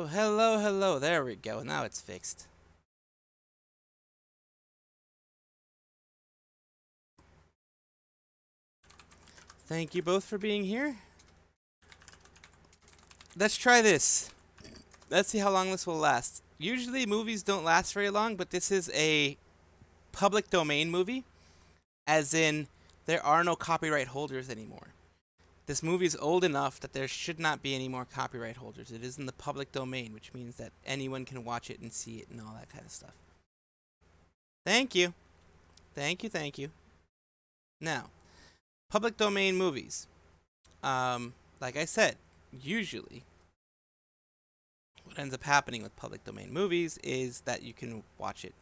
hello, hello. There we go. Now it's fixed. Thank you both for being here. Let's try this. Let's see how long this will last. Usually movies don't last very long, but this is a public domain movie, as in there are no copyright holders anymore. This movie is old enough that there should not be any more copyright holders. It is in the public domain, which means that anyone can watch it and see it and all that kind of stuff. Thank you. Thank you, thank you. Now, public domain movies. Like I said, usually what ends up happening with public domain movies is that you can watch it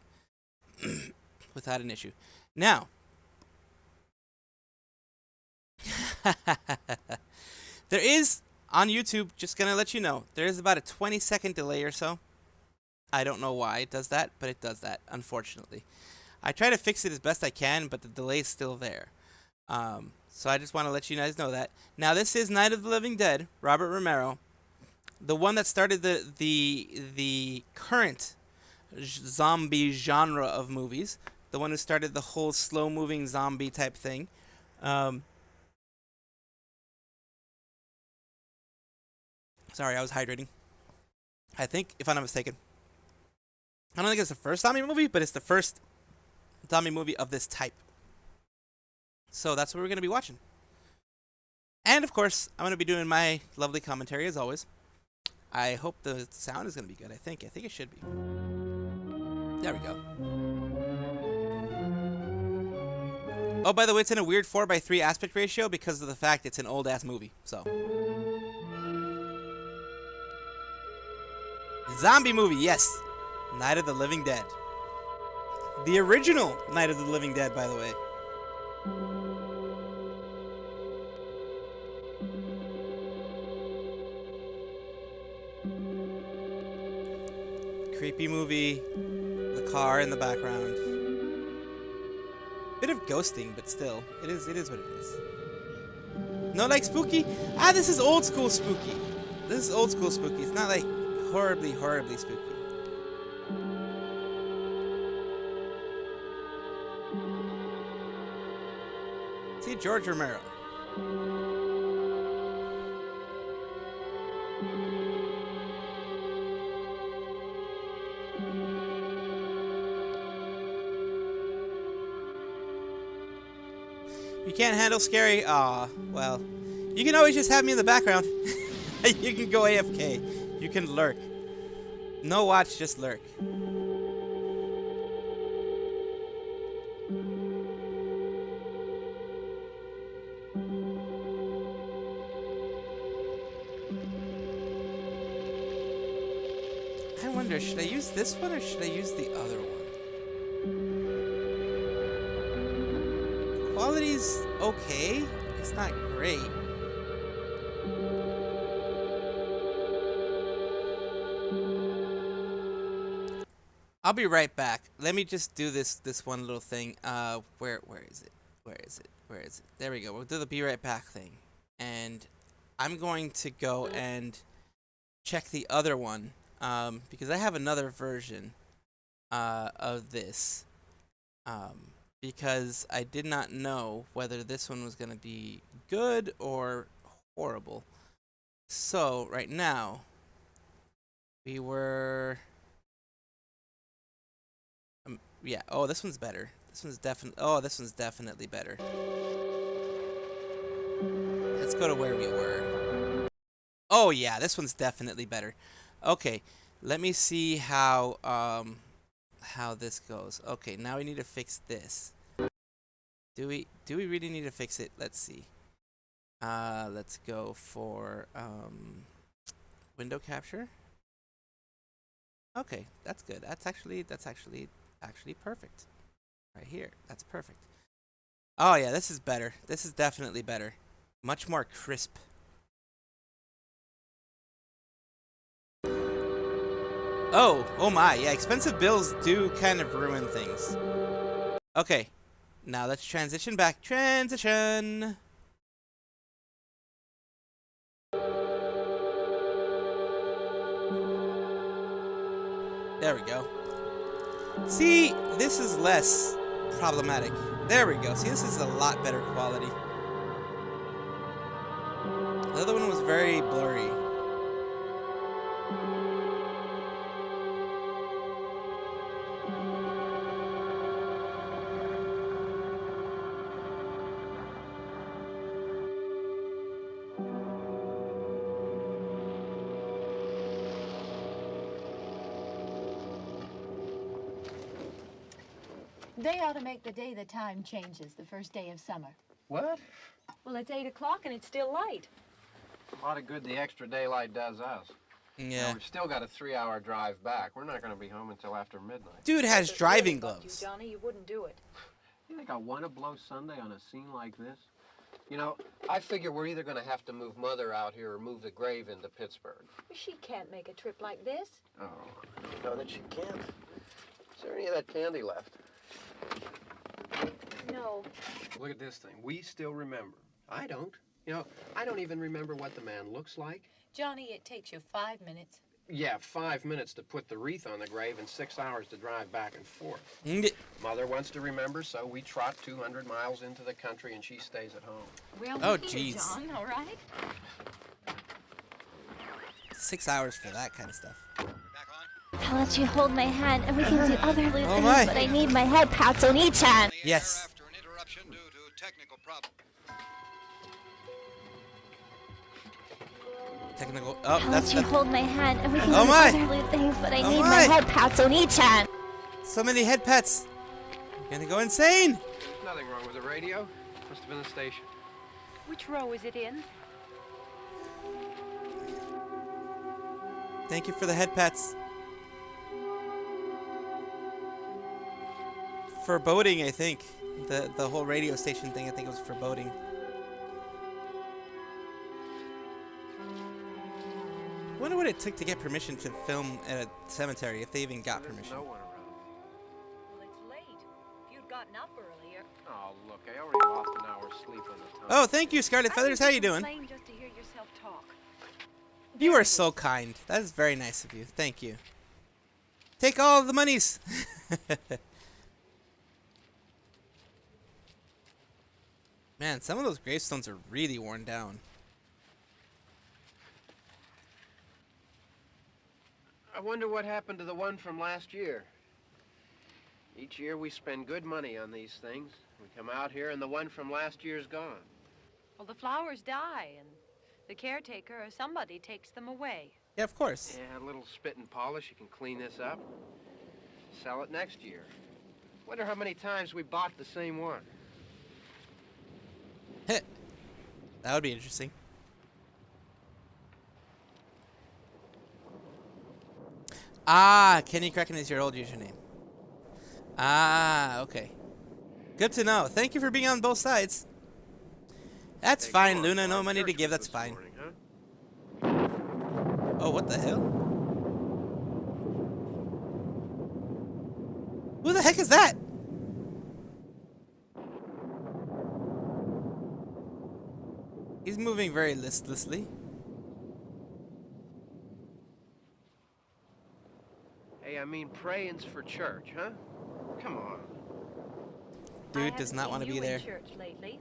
without an issue. Now, there is, on YouTube, just gonna let you know, there is about a 20-second delay or so. I don't know why it does that, but it does that, unfortunately. I try to fix it as best I can, but the delay is still there. So I just want to let you guys know that. Now, this is Night of the Living Dead, Robert Romero, the one that started the current zombie genre of movies, the one who started the whole slow-moving zombie type thing. Sorry, I was hydrating. I think, if I'm not mistaken, I don't think it's the first zombie movie, but it's the first zombie movie of this type. So that's what we're going to be watching. And, of course, I'm going to be doing my lovely commentary, as always. I hope the sound is going to be good. I think it should be. There we go. Oh, by the way, it's in a weird 4:3 aspect ratio because of the fact it's an old-ass movie. So... zombie movie, yes. Night of the Living Dead. The original Night of the Living Dead, by the way. Creepy movie. The car in the background. Bit of ghosting, but still, it is what it is. No, like spooky? Ah, this is old school spooky. This is old school spooky. It's not like horribly, horribly spooky. See, George Romero. You can't handle scary? Aw, well. You can always just have me in the background. You can go AFK. You can lurk. No watch, just lurk. I wonder, should I use this one or should I use the other one? Quality's okay. It's not great. I'll be right back. Let me just do this one little thing. Where is it? Where is it? Where is it? There we go. We'll do the be right back thing. And I'm going to go and check the other one. Because I have another version of this. Because I did not know whether this one was going to be good or horrible. So, right now, we were... yeah. Oh, this one's better. This one's definitely... oh, this one's definitely better. Let's go to where we were. Oh, yeah. This one's definitely better. Okay. Let me see how this goes. Okay. Now we need to fix this. Do we really need to fix it? Let's see. Let's go for window capture. Okay. That's good. That's actually perfect. Right here. That's perfect. Oh, yeah, this is better. This is definitely better. Much more crisp. Oh my. Yeah, expensive bills do kind of ruin things. Okay. Now let's transition back. Transition. There we go. See, this is less problematic. There we go. See, this is a lot better quality. The other one was very blurry. They ought to make the day the time changes, the first day of summer. What? Well, it's 8 o'clock and it's still light. A lot of good the extra daylight does us. Yeah. Now, we've still got a 3-hour drive back. We're not going to be home until after midnight. Dude has driving gloves. Johnny, you wouldn't do it. You think I want to blow Sunday on a scene like this? You know, I figure we're either going to have to move Mother out here or move the grave into Pittsburgh. She can't make a trip like this. Oh, I know that she can't. Is there any of that candy left? No. Look at this thing. We still remember. I don't. You know, I don't even remember what the man looks like. Johnny, it takes you 5 minutes. Yeah, 5 minutes to put the wreath on the grave and 6 hours to drive back and forth. Mother wants to remember, so we trot 200 miles into the country and she stays at home. Well, Oh, here, jeez. John, all right? 6 hours for that kind of stuff. I'll let you hold my hand and we can do other loot Oh things, my. but I need my head pats on each hand. Yes. After an interruption due to technical problem. Technical. Oh, I'll that's let you hold my hand and we can Oh do my. other loot things, but I Oh need my. my head pats on each hand. so many head pets. I'm gonna go insane. There's nothing wrong with the radio. Must have been the station. Which row is it in? Thank you for the head pets. Foreboding, I think. The whole radio station thing, I think it was foreboding. I wonder what it took to get permission to film at a cemetery, if they even got There's permission. no one around. Well, it's late. If you'd gotten up earlier. Oh, look, I already lost an hour's sleep on the tunnel. Oh, thank you, Scarlet Feathers. How you doing? Just to hear yourself talk. You are so kind. That is very nice of you. Thank you. Take all the monies. Man, some of those gravestones are really worn down. I wonder what happened to the one from last year. Each year we spend good money on these things. We come out here and the one from last year's gone. Well, the flowers die, and the caretaker or somebody takes them away. Yeah, of course. Yeah, a little spit and polish. You can clean this up. Sell it next year. Wonder how many times we bought the same one. Heh. That would be interesting. Ah, Kenny Kraken is your old username. Ah, okay. Good to know. Thank you for being on both sides. That's Hey, fine, come on, Luna. No Bob. money to Church give. was That's this fine. morning, huh? Oh, what the hell? Who the heck is that? He's moving very listlessly. Hey, I mean, praying's for church, huh? Come on. Dude does not want to be there. Church lately.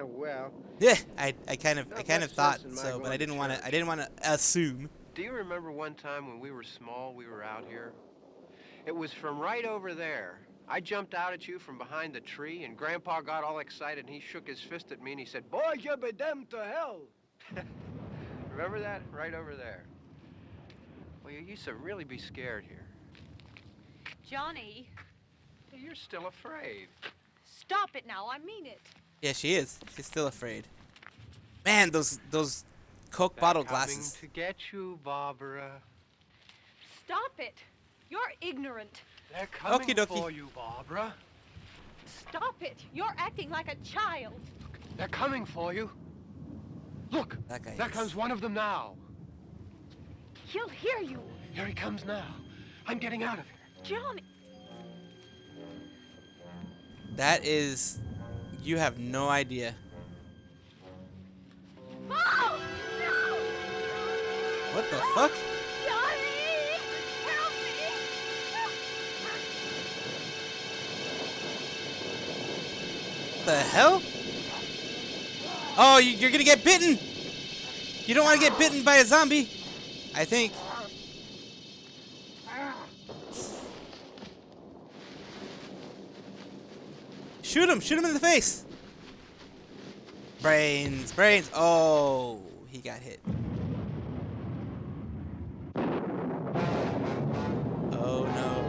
Well, Yeah, I kind of Not thought much sense in my so, but going I to didn't want church. to. I didn't want to assume. do you remember one time when we were small, we were out here? It was from right over there. I jumped out at you from behind the tree, and Grandpa got all excited, and he shook his fist at me, and he said, "Boy, you be damned to hell." Remember that? Right over there. Well, you used to really be scared here. Johnny, Hey, you're still afraid. stop it now. I mean it. Yeah, she is. She's still afraid. Man, those Coke bottle They're coming glasses. to get you, Barbara. Stop it. You're ignorant. They're coming Okie dokie. for you, Barbara. Stop it. You're acting like a child. They're coming for you. Look, That guy there is. comes one of them now. He'll hear you. Here he comes now. I'm getting out of here. Johnny. That is. You have no idea. Oh! No! What the fuck? Johnny! Help me! the hell? Oh, you're gonna get bitten! You don't want to get bitten by a zombie, I think. Shoot him in the face! Brains, brains. Oh, he got hit. Oh no.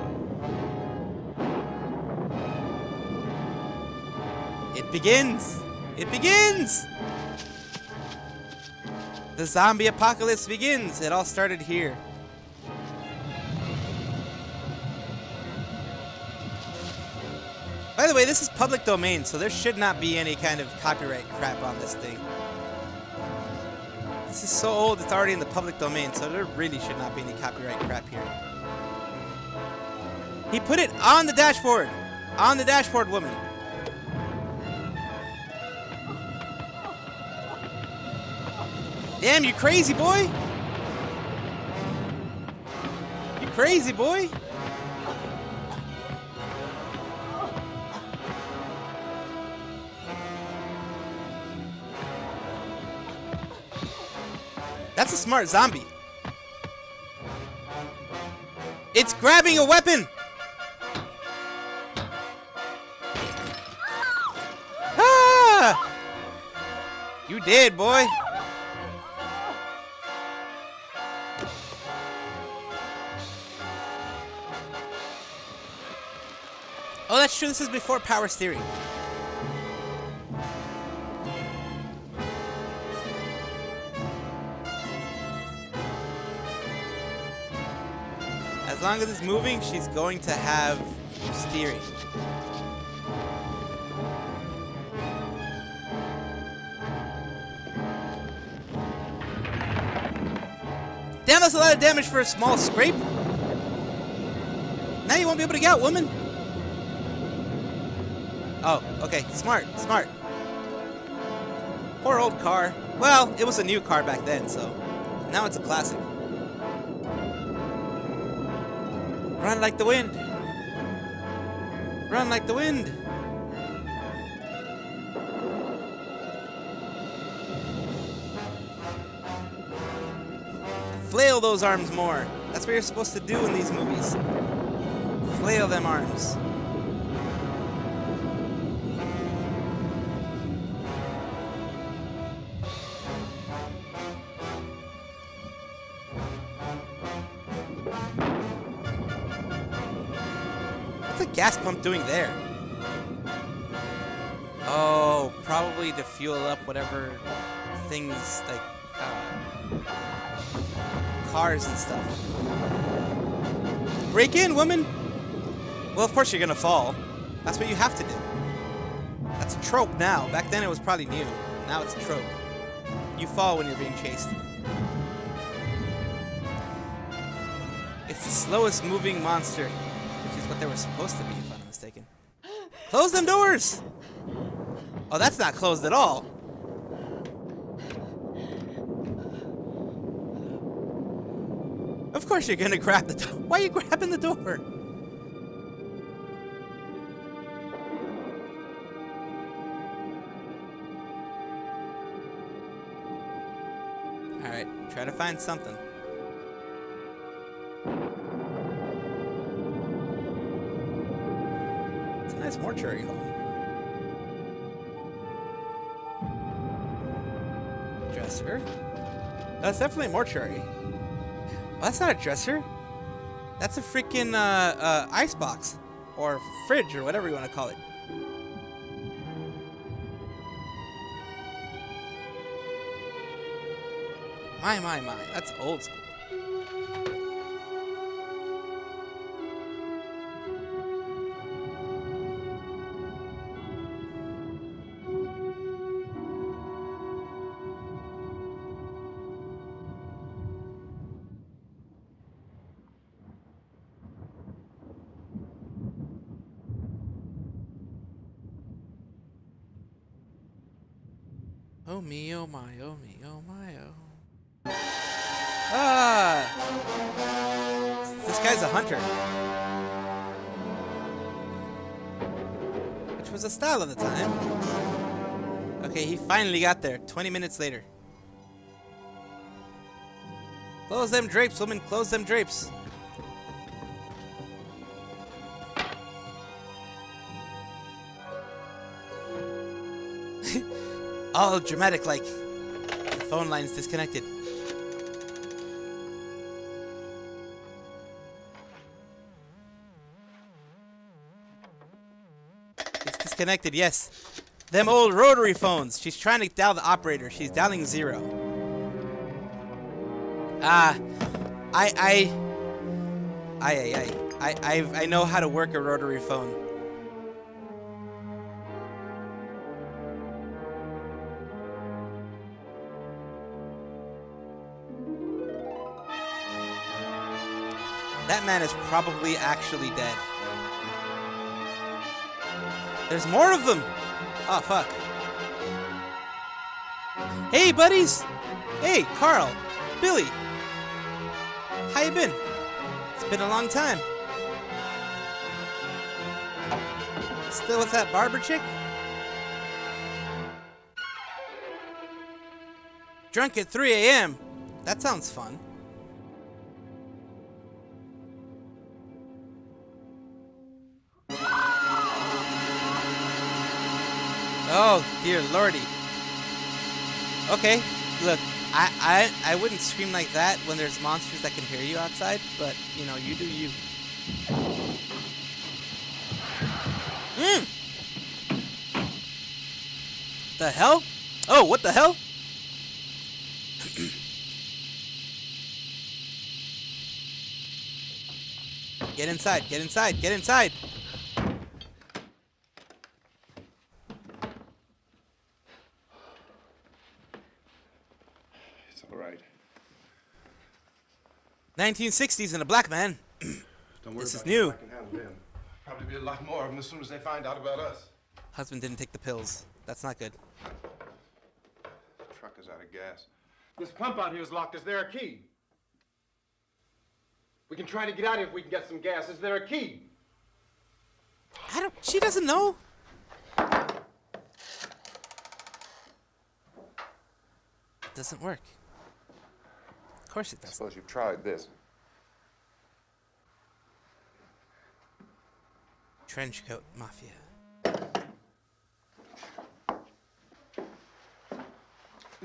It begins! It begins! The zombie apocalypse begins! It all started here. By the way, this is public domain, so there should not be any kind of copyright crap on this thing. This is so old, it's already in the public domain, so there really should not be any copyright crap here. He put it on the dashboard! On the dashboard, woman! Damn, you crazy boy! You crazy boy! That's a smart zombie. It's grabbing a weapon! Ah! You dead, boy. Oh, that's true. This is before power steering. As long as it's moving, she's going to have steering. Damn, that's a lot of damage for a small scrape. Now you won't be able to get out, woman. Oh, okay. Smart, smart. Poor old car. Well, it was a new car back then, so now it's a classic. Run like the wind. Run like the wind. Flail those arms more. That's what you're supposed to do in these movies. Flail them arms. What's a gas pump doing there? Oh, probably to fuel up whatever things like cars and stuff. Break in, woman! Well, of course you're gonna fall. That's what you have to do. That's a trope now. Back then it was probably new. Now it's a trope. You fall when you're being chased. It's the slowest moving monster, which is what they were supposed to be, if I'm not mistaken. Close them doors! Oh, that's not closed at all. Of course you're gonna grab the door. Why are you grabbing the door? Alright, try to find something. It's a nice mortuary home. Dresser. That's definitely a mortuary. Oh, that's not a dresser. That's a freaking ice box. Or fridge, or whatever you want to call it. My. That's old school. Oh me, oh my, oh me, oh my, oh. Ah! This guy's a hunter. Which was was a style of the time. Okay, he finally got there. 20 minutes later. Close them drapes, woman. Close them drapes. All dramatic like. The phone line's disconnected. It's disconnected, yes. Them old rotary phones. She's trying to dial the operator. She's dialing 0. I know how to work a rotary phone. That man is probably actually dead. There's more of them! Oh, fuck. Hey, buddies! Hey, Carl! Billy! How you been? It's been a long time. Still with that barber chick? Drunk at 3 a.m. That sounds fun. Oh, dear lordy. Okay, look, I wouldn't scream like that when there's monsters that can hear you outside, but, you know, you do you. The hell? Oh, what the hell? Get inside, get inside, get inside! It's all right. 1960s and a black man. Don't worry This is about new. it. I can handle them. Probably be a lot more of them as soon as they find out about us. Husband didn't take the pills. That's not good. Truck is out of gas. This pump out here is locked. Is there a key? We can try to get out here if we can get some gas. Is there a key? She doesn't know. It doesn't work. Of course it I doesn't. suppose you've tried this. Trenchcoat Mafia.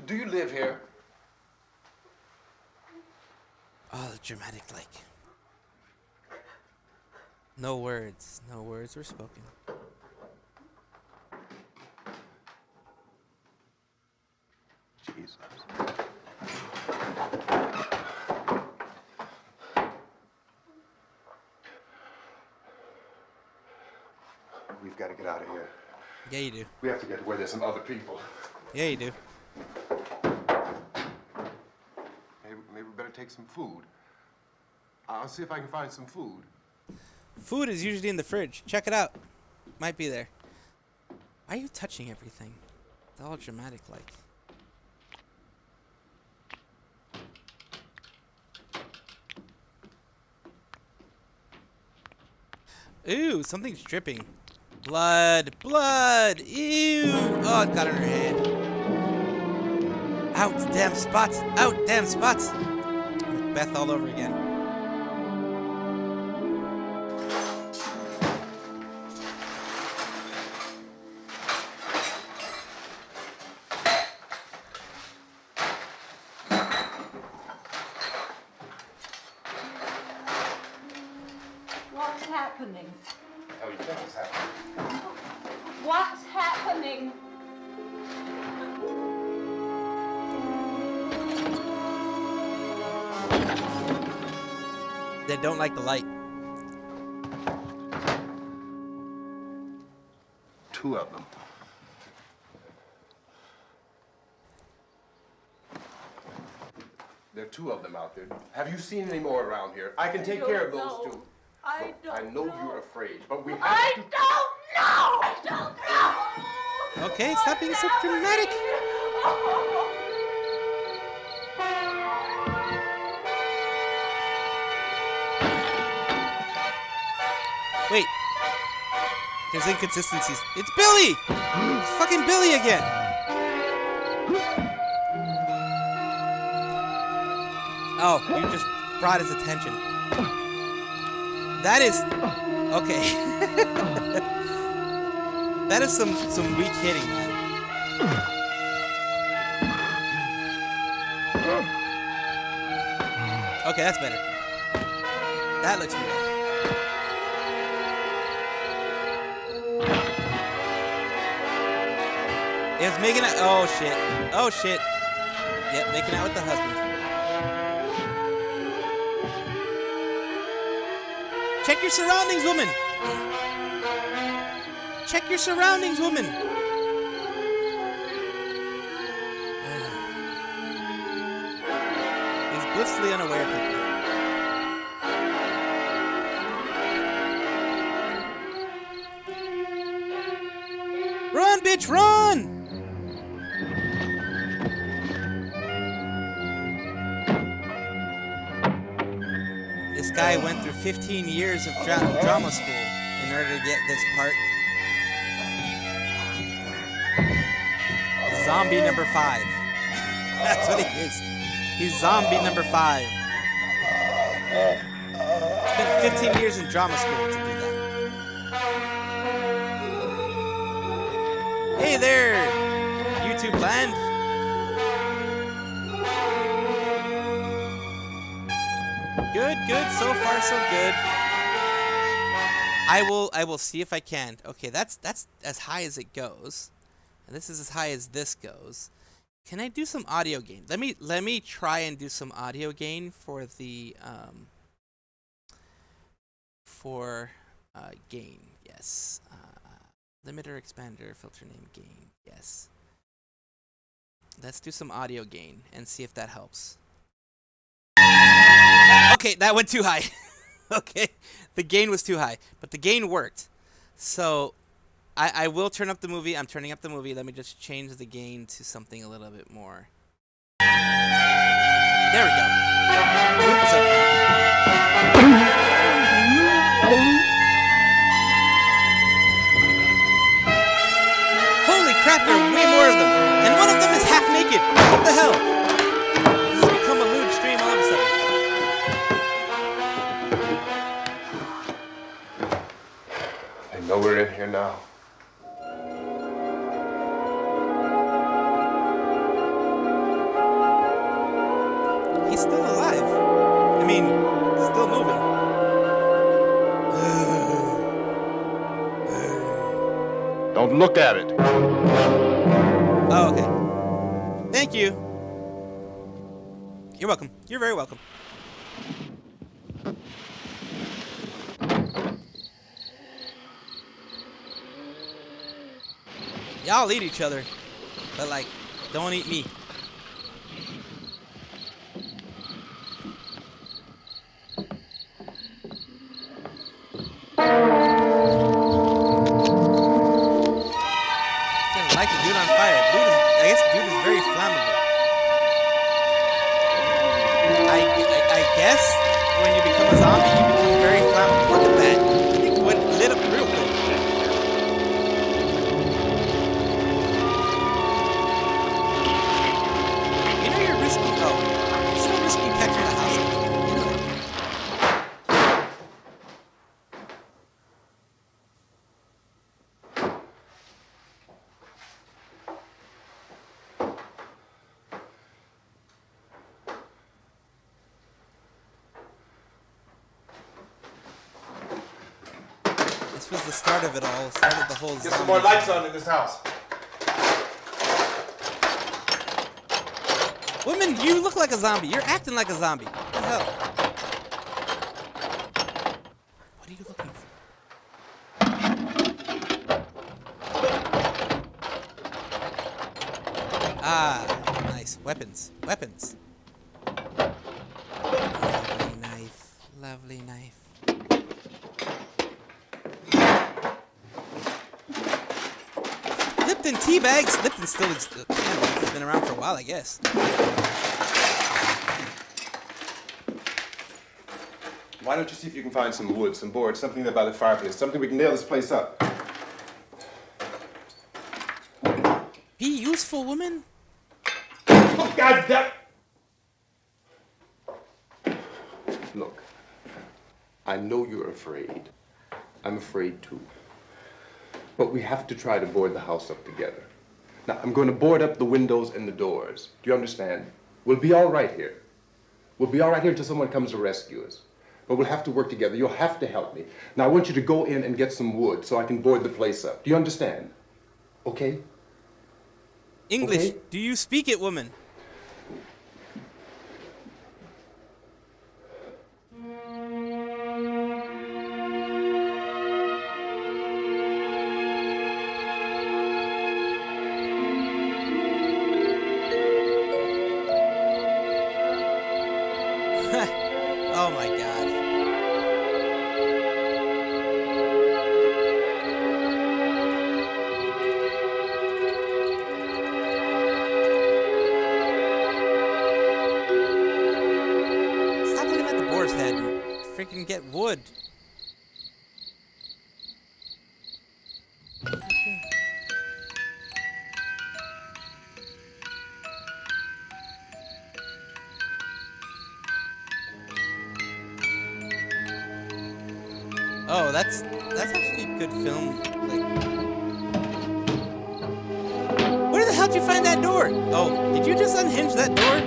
Do you live here? Oh, dramatic like. No words. No words were spoken. Jesus. We've got to get out of here. Yeah, you do. We have to get to where there's some other people. Yeah, you do. Maybe we better take some food. I'll see if I can find some food. Food is usually in the fridge. Check it out. Might be there. Why are you touching everything? It's all dramatic like. Ooh, something's dripping. Blood. Blood. Ew. Oh, it got on her hand. Out, damn spots. Out, damn spots. Macbeth all over again. What's happening? How do you think it's happening? What's happening? They don't like the light. Two of them. There are two of them out there. Have you seen any more around here? I can take care of those two. I don't I know you're afraid, but we have I to. don't know! I don't know! Okay, stop being so dramatic. Wait. There's inconsistencies. It's Billy! It's fucking Billy again! Oh, you just brought his attention. That is... Okay. That is some weak hitting, man. Okay, that's better. That looks weird. It was making out. Oh shit. Oh shit. Yep, making out with the husband. Check your surroundings, woman. Check your surroundings, woman. He's blissfully unaware, people. Run, bitch, run! This guy went through 15 years of drama school in order to get this part. Zombie number 5. That's what he is. He's zombie number 5. Spent 15 years in drama school to do that. Hey there, YouTube land. Good, good. So far, so good. I will see if I can. Okay, that's as high as it goes. And this is as high as this goes. Can I do some audio gain? Let me try and do some audio gain for the gain. Yes. Limiter, expander, filter name, gain. Yes. Let's do some audio gain and see if that helps. Okay, that went too high. Okay, the gain was too high, but the gain worked. So I will turn up the movie. I'm turning up the movie. Let me just change the gain to something a little bit more. There we go. What's up? Holy crap, there are way more of them. And one of them is half naked. What the hell? This has become a lewd stream all of a sudden. They know we're in here now. He's still alive. I mean, still moving. Don't look at it. Oh, okay. Thank you. You're welcome. You're very welcome. Y'all eat each other, but like, don't eat me. Light the dude on fire. I guess dude is very flammable. I guess when you become a zombie, you become very flammable. Look at that. I think what lit up real quick. You know you're risking. Oh, you're still risking catching the house on fire. You know that. This was the start of it all. Started the whole Get zombie. some more lights on in this house. Woman, you look like a zombie. You're acting like a zombie. What the hell? What are you looking for? Ah, nice. Weapons. Weapons. Lovely knife. Lovely knife. Lipton tea bags. Lipton still exists. Damn, Lipton's been around for a while, I guess. Why don't you see if you can find some wood, some boards, something there by the fireplace, something we can nail this place up. useful, woman. Oh, God damn. Look, I know you're afraid. I'm afraid too. But we have to try to board the house up together. Now, I'm going to board up the windows and the doors. Do you understand? We'll be all right here. We'll be all right here until someone comes to rescue us. But we'll have to work together. You'll have to help me. Now, I want you to go in and get some wood so I can board the place up. Do you understand? Okay? English. Okay. Do you speak it, woman? Oh my god. Stop looking at the boar's head and freaking get wood. Oh, that's actually a good film. Like, where the hell did you find that door? Oh, did you just unhinge that door?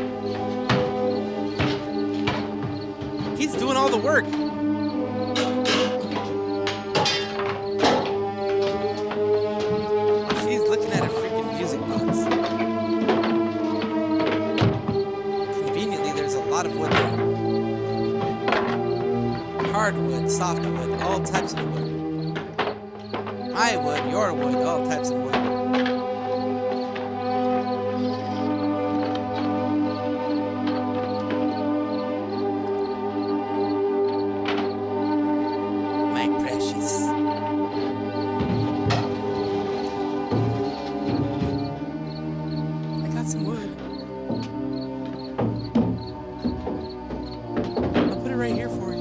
He's doing all the work. She's looking at a freaking music box. Conveniently, there's a lot of wood there. Hardwood, softwood, all types of wood. My wood, your wood, all types of wood. My precious. I got some wood. I'll put it right here for you.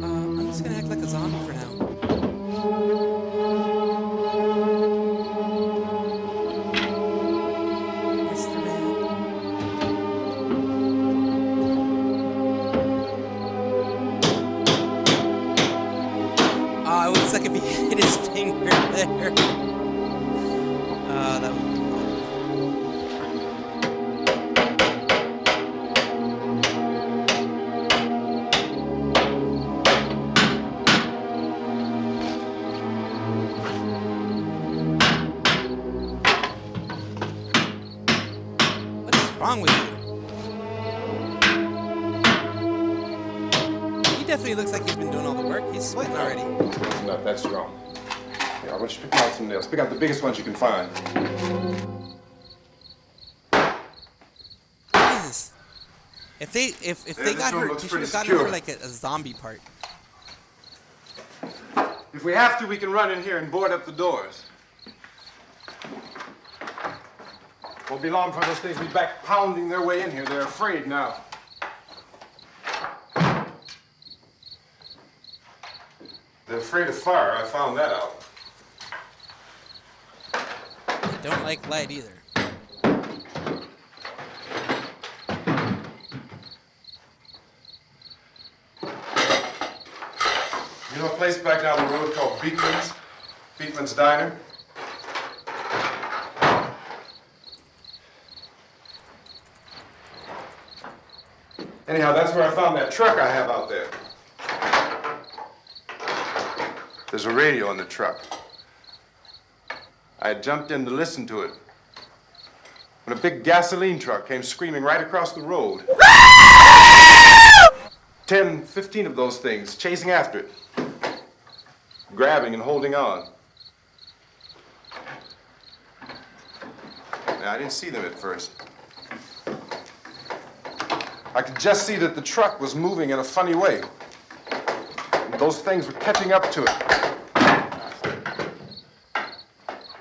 I'm just gonna act like a zombie for now. Mr. Man. Oh, it would suck if he hit his finger there. That would be wrong with you? He definitely looks like he's been doing all the work. He's sweating already. Not that strong. Yeah, I want you to pick out some nails. Pick out the biggest ones you can find. Jesus. If they got this one her, looks they should have pretty gotten her for secure. like a zombie part. If we have to, we can run in here and board up the doors. Won't be long before those things be back pounding their way in here. They're afraid now. They're afraid of fire. I found that out. They don't like light either. You know a place back down the road called Beekman's? Beekman's Diner? Anyhow, that's where I found that truck I have out there. There's a radio in the truck. I had jumped in to listen to it when a big gasoline truck came screaming right across the road. 10, 15 of those things chasing after it, grabbing and holding on. Now, I didn't see them at first. I could just see that the truck was moving in a funny way. And those things were catching up to it.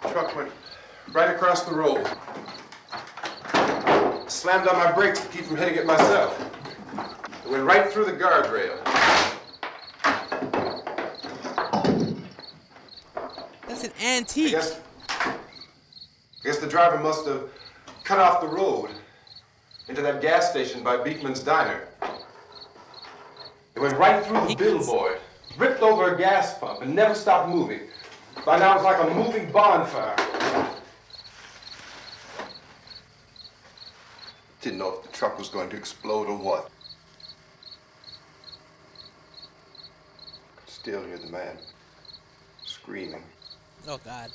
The truck went right across the road. Slammed on my brakes to keep from hitting it myself. It went right through the guardrail. That's an I antique. guess guess the driver must have cut off the road into that gas station by Beekman's Diner. It went right through the billboard, ripped over a gas pump, and never stopped moving. By now, it's like a moving bonfire. Didn't know if the truck was going to explode or what. Could still hear the man screaming. Oh, God.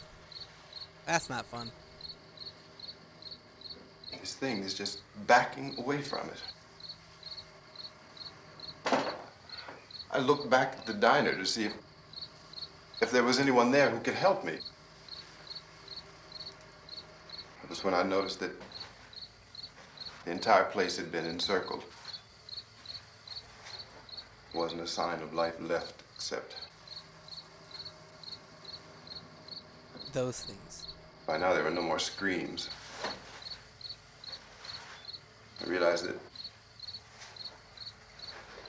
That's not fun. This thing is just backing away from it. I looked back at the diner to see if there was anyone there who could help me. It was when I noticed that the entire place had been encircled. There wasn't a sign of life left except Those things. by now there were no more screams. I realized that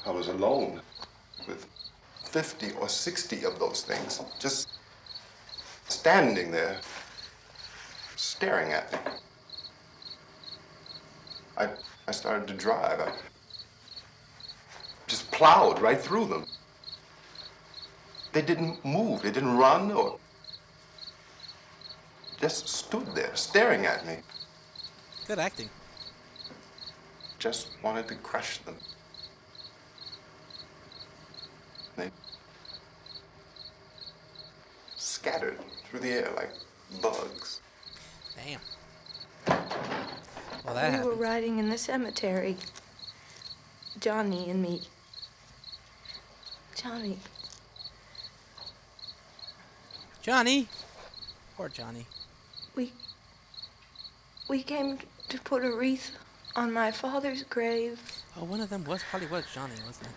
I was alone with 50 or 60 of those things just standing there staring at me. I started to drive. I just plowed right through them. They didn't move. They didn't run or just stood there staring at me. Good acting. Just wanted to crush them. They scattered through the air like bugs. Damn. Well, that We were happened. riding in the cemetery. Johnny and me. Johnny. Johnny. Poor Johnny. We came to put a wreath on my father's grave. Oh, one of them probably was Johnny, wasn't it?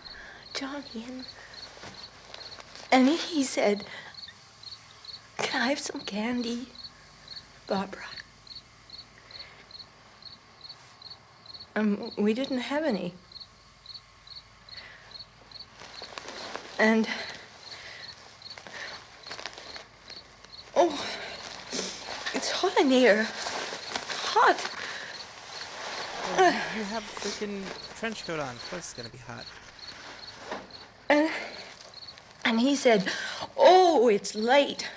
Johnny and he said, "Can I have some candy, Barbara?" We didn't have any. And oh, it's hot in here. Hot. Well, you have a freaking trench coat on. Of course it's gonna be hot. And he said, "Oh, it's late.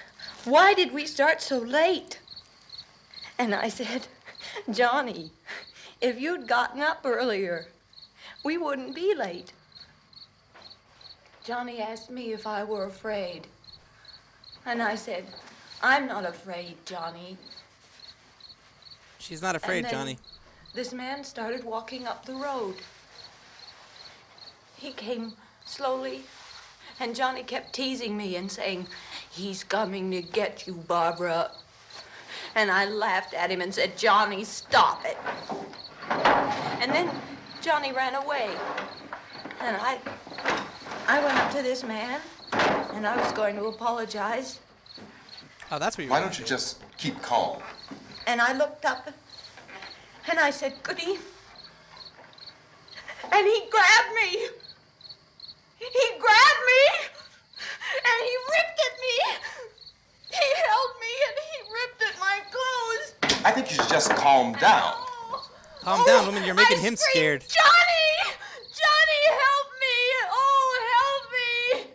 Why did we start so late?" And I said, "Johnny, if you'd gotten up earlier, we wouldn't be late." Johnny asked me if I were afraid. And I said, "I'm not afraid, Johnny." She's not afraid, And then Johnny. This man started walking up the road. He came slowly, and Johnny kept teasing me and saying, "He's coming to get you, Barbara." And I laughed at him and said, "Johnny, stop it." And then Johnny ran away. And I went up to this man, and I was going to apologize. Oh, that's what you were Why gonna don't you do. just keep calm? And I looked up, and I said, "Goody." And he grabbed me. He grabbed me, and he ripped at me. He held me, and he ripped at my clothes. I think you should just calm down. Calm down, woman. You're making him screamed, scared. "Johnny! Johnny, help me! Oh, help me!"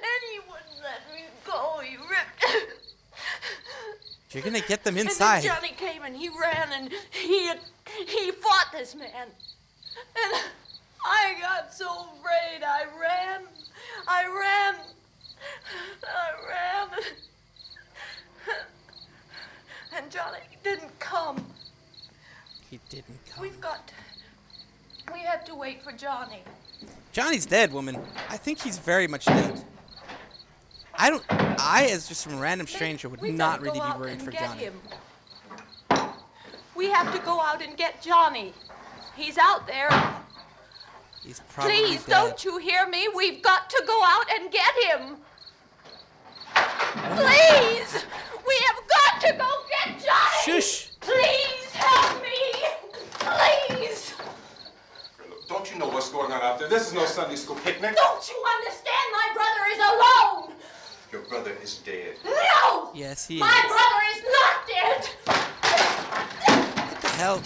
And he wouldn't let me go. He ripped. You're gonna get them And inside. then Johnny came and he ran and he fought this man. And I got so afraid. I ran. And Johnny didn't come. He didn't come. We have to wait for Johnny. Johnny's dead, woman. I think he's very much dead. As just some random stranger, would We not gotta really go be out worried and for get Johnny. him. We have to go out and get Johnny. He's out there. He's probably Please, dead. don't you hear me? We've got to go out and get him. Please! We have got to go get Johnny! Shush! Please help me! Please! Don't you know what's going on out there? This is no Sunday school picnic. Don't you understand? My brother is alone! Your brother is dead. No! Yes, he My is. brother is not dead! hell?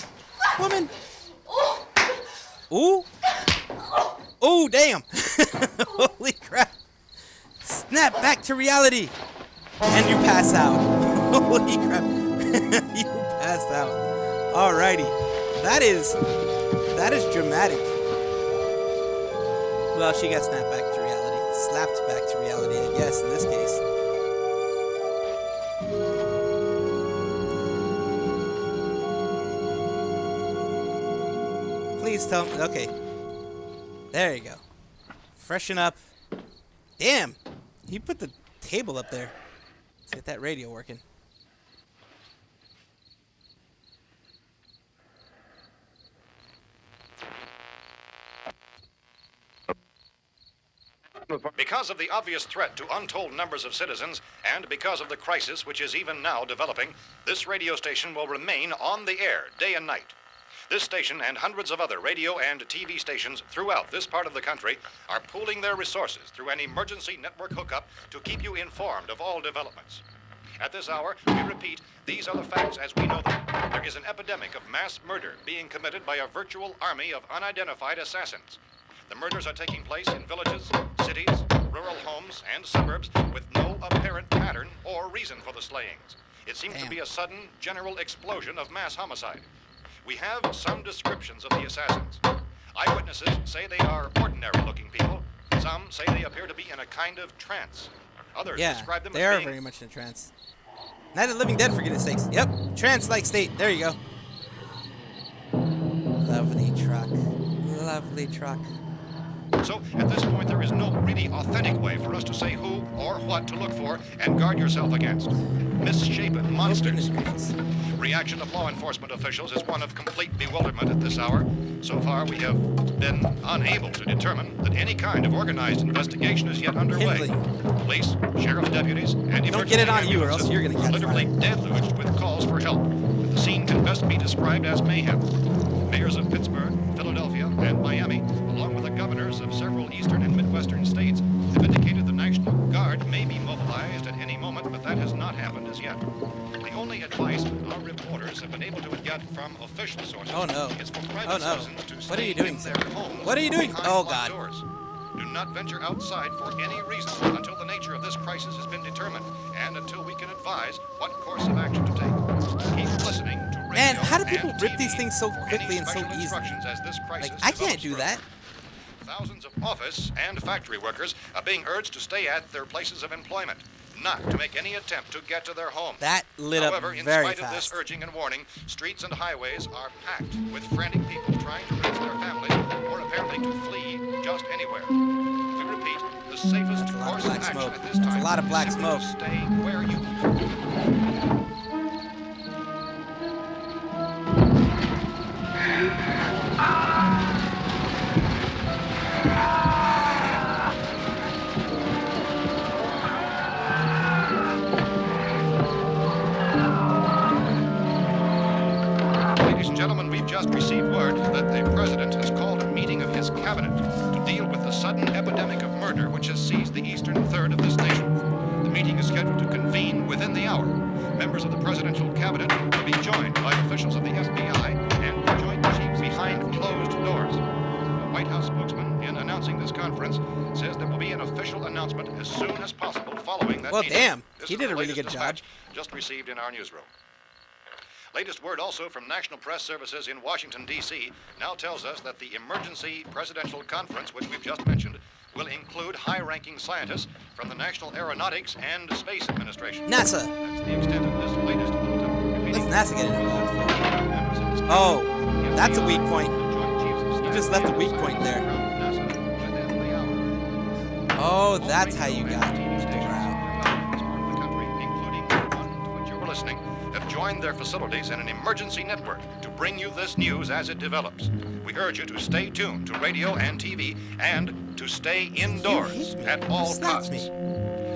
Woman! Ooh! Oh, damn! Holy crap! Snap back to reality! And you pass out. Holy crap. You passed out. Alrighty. That is dramatic. Well, she got snapped back to reality. Slapped back to reality, I guess, in this case. Please tell me. Okay. There you go. Freshen up. Damn. He put the table up there. Let's get that radio working. Because of the obvious threat to untold numbers of citizens, and because of the crisis which is even now developing, this radio station will remain on the air day and night. This station and hundreds of other radio and TV stations throughout this part of the country are pooling their resources through an emergency network hookup to keep you informed of all developments. At this hour, we repeat, these are the facts as we know them. There is an epidemic of mass murder being committed by a virtual army of unidentified assassins. The murders are taking place in villages, cities, rural homes, and suburbs with no apparent pattern or reason for the slayings. It seems to be a sudden, general explosion of mass homicide. We have some descriptions of the assassins. Eyewitnesses say they are ordinary-looking people. Some say they appear to be in a kind of trance. Others describe them they as are being very much in a trance. Night of the Living Dead, for goodness sakes. Yep, trance-like state. There you go. Lovely truck. Lovely truck. So, at this point, there is no really authentic way for us to say who or what to look for and guard yourself against. Misshapen monsters. Reaction of law enforcement officials is one of complete bewilderment at this hour. So far, we have been unable to determine that any kind of organized investigation is yet underway. Police, sheriff's deputies, and don't get it on you, or else you're going to catch literally deluged with calls for help. The scene can best be described as mayhem. Mayors of Pittsburgh, Philadelphia, and Miami, along with the governors of several eastern and midwestern states, have indicated the National Guard may be mobilized at any moment, but that has not happened as yet. The only advice our reporters have been able to get from official sources is for private citizens to stay in their homes. What are you doing? Oh, God. Doors. Do not venture outside for any reason until the nature of this crisis has been determined and until we can advise what course of action to take. Keep listening to radio. Man, how do people rip TV, these things so quickly and so easily? Like, I can't do that. Thousands of office and factory workers are being urged to stay at their places of employment, not to make any attempt to get to their homes. That lit up However, in very spite fast. of this urging and warning, streets and highways are packed with frantic people trying to reach their families or apparently to flee just anywhere. We repeat, the safest course of action at this time a lot of black is simply smoke. to stay where you Ladies and gentlemen, we've just received word that the president has called a meeting of his cabinet to deal with the sudden epidemic of murder which has seized the eastern third of this nation. The meeting is scheduled to convene within the hour. Members of the presidential cabinet will be joined by officials of the FBI and the Joint Chiefs behind closed doors. A White House spokesman, in announcing this conference, says there will be an official announcement as soon as possible following that meeting. Well, damn. This He is did the a really latest good job. dispatch just received in our newsroom. Latest word also from National Press Services in Washington, D.C. now tells us that the emergency presidential conference, which we've just mentioned, will include high-ranking scientists from the National Aeronautics and Space Administration. NASA. That's the extent of this latest bulletin. What's NASA getting involved for? Oh, that's a weak point. You just left a weak point there. Oh, that's how you got the door out. Including one to which you were listening, have joined their facilities in an emergency network to bring you this news as it develops. We urge you to stay tuned to radio and TV and to stay indoors at all costs.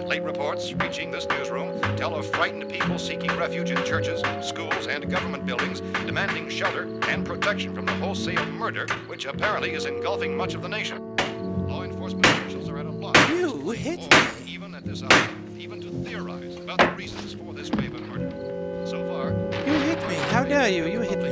Late reports reaching this newsroom tell of frightened people seeking refuge in churches, schools, and government buildings, demanding shelter and protection from the wholesale murder which apparently is engulfing much of the nation. Law enforcement officials are at a loss. You hit me. Even at this hour, even to theorize about the reasons for this wave of murder. So far, You hit me. How dare you? You hit me.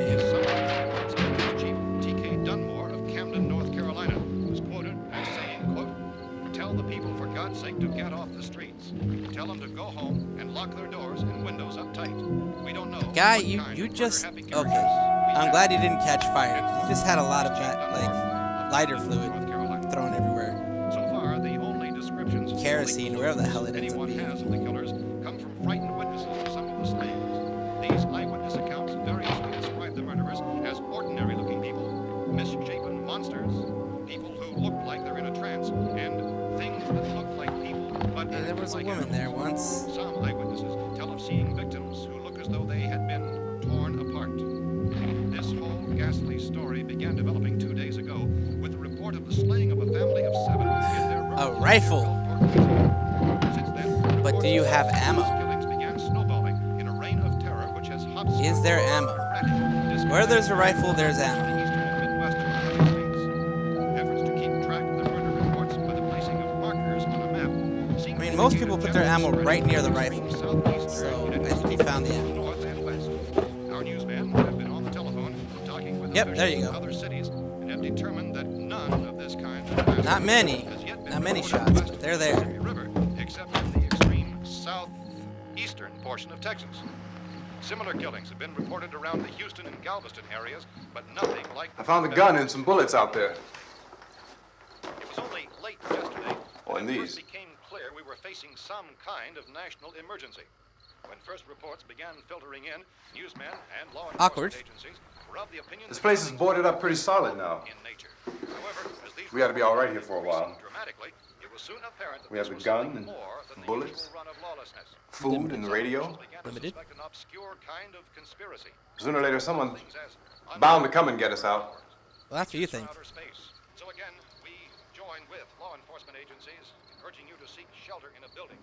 Chief T.K. Dunmore of Camden, North Carolina, was quoted as saying, quote, "Tell the people, for God's sake, to get off the streets. Tell them to go home and lock their doors and windows up tight. We don't know." Guy, what you kind you of just murder-happy okay. characters I'm we glad you have. didn't catch fire. You just had a lot of that like lighter fluid North Carolina. thrown everywhere. So far, the only descriptions of Kerosene, the wherever the hell it ends up anyone being. has of the killers come from frightened witnesses of some of the slayings. These eyewitness accounts variously describe the murderers as ordinary-looking people, misshapen monsters, people who look like they're in a trance, and things that look like people but Yeah, there act was a like woman there animals. once. Some eyewitnesses tell of seeing victims who look as though they had been torn apart. This whole ghastly story began developing 2 days ago with the report of the slaying of a family of 7 in their A rural rifle. Since then, But do you have reports of ammo? these killings began snowballing in a reign of terror which has hotspotted Is there ammo? erratic, Where there's a rifle, there's ammo. the eastern and midwestern United States. Efforts to keep track of the murder reports by the placing of markers on a map seem I mean, to most indicate people a put their general ammo spread right near the of rifle. southeastern So United I think he States, found the ammo. north and west. Our newsmen have been on the telephone talking with Yep, officials there you in go. other cities and have determined that none of this kind of massacre Not many. has yet been Not many reported shots, west but they're of the there. Mississippi River, except in the extreme southeastern portion of Texas. Similar killings have been reported around the Houston and Galveston areas, but nothing like I found a gun and some bullets out there. It was only late yesterday Oh, that and it first these. became clear we were facing some kind of national emergency. When first reports began filtering in, newsmen and law enforcement Awkward. agencies were of the opinion This that place is killings boarded were up pretty solid now. in nature. However, as these We ought to be all right here reports for a while. increased dramatically, it was soon apparent that We have this the was gun something and more than the bullets. usual run of lawlessness. Food and the radio. Officials began to Limited. suspect an obscure kind of conspiracy. Sooner or later, someone Things as bound to come and get us out. Well, that's what you think. outer space. So again, we join with law enforcement agencies in urging you to seek shelter in a building.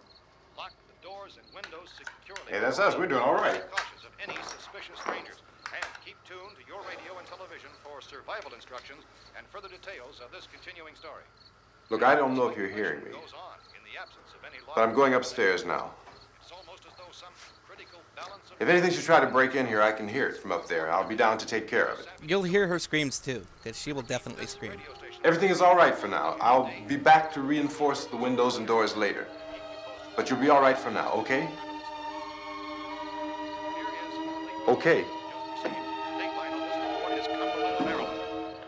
Lock the doors and windows securely. Hey, that's us. We're doing all right. Be cautious of any suspicious strangers. And keep tuned to your radio and television for survival instructions and further details of this continuing story. Look, I don't know if you're hearing me, Goes on in the absence of any law but I'm going upstairs now. It's almost as though some critical balance of If anything should try to break in here, I can hear it from up there. I'll be down to take care of it. You'll hear her screams too, because she will definitely scream. radio station. Everything is all right for now. I'll be back to reinforce the windows and doors later. But you'll be all right for now, okay? Here is late Okay. just received. Dateline on this report is Cumberland, Maryland.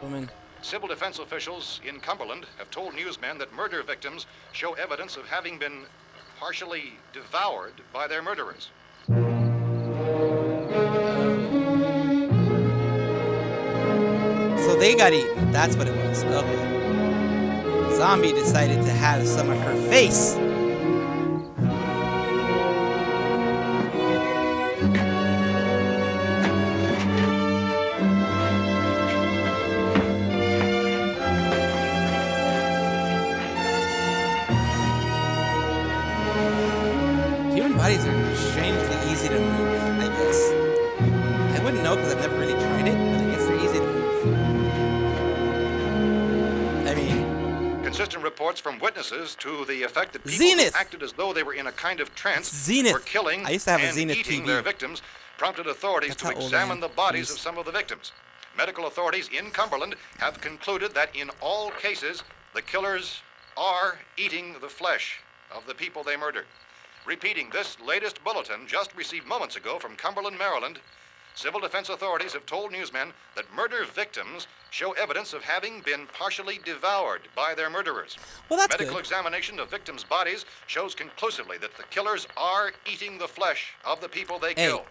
Woman. Civil defense officials in Cumberland have told newsmen that murder victims show evidence of having been partially devoured by their murderers. So they got eaten. That's what it was. Okay. Zombie decided to have some of her face. Human bodies are strangely easy to move, I guess. I wouldn't know because I've never really tried it, but I guess they're easy to move. I mean, Consistent reports from witnesses to the effect that people Zenith! who acted as though they were in a kind of trance Zenith. were killing I used to have a and Zenith eating TV. their victims prompted authorities That's to how old I examine am. the bodies Jeez. of some of the victims. Medical authorities in Cumberland have concluded that in all cases, the killers are eating the flesh of the people they murdered. Repeating this latest bulletin just received moments ago from Cumberland, Maryland, civil defense authorities have told newsmen that murder victims show evidence of having been partially devoured by their murderers. Well, that's Medical good. examination of victims' bodies shows conclusively that the killers are eating the flesh of the people they Hey, kill.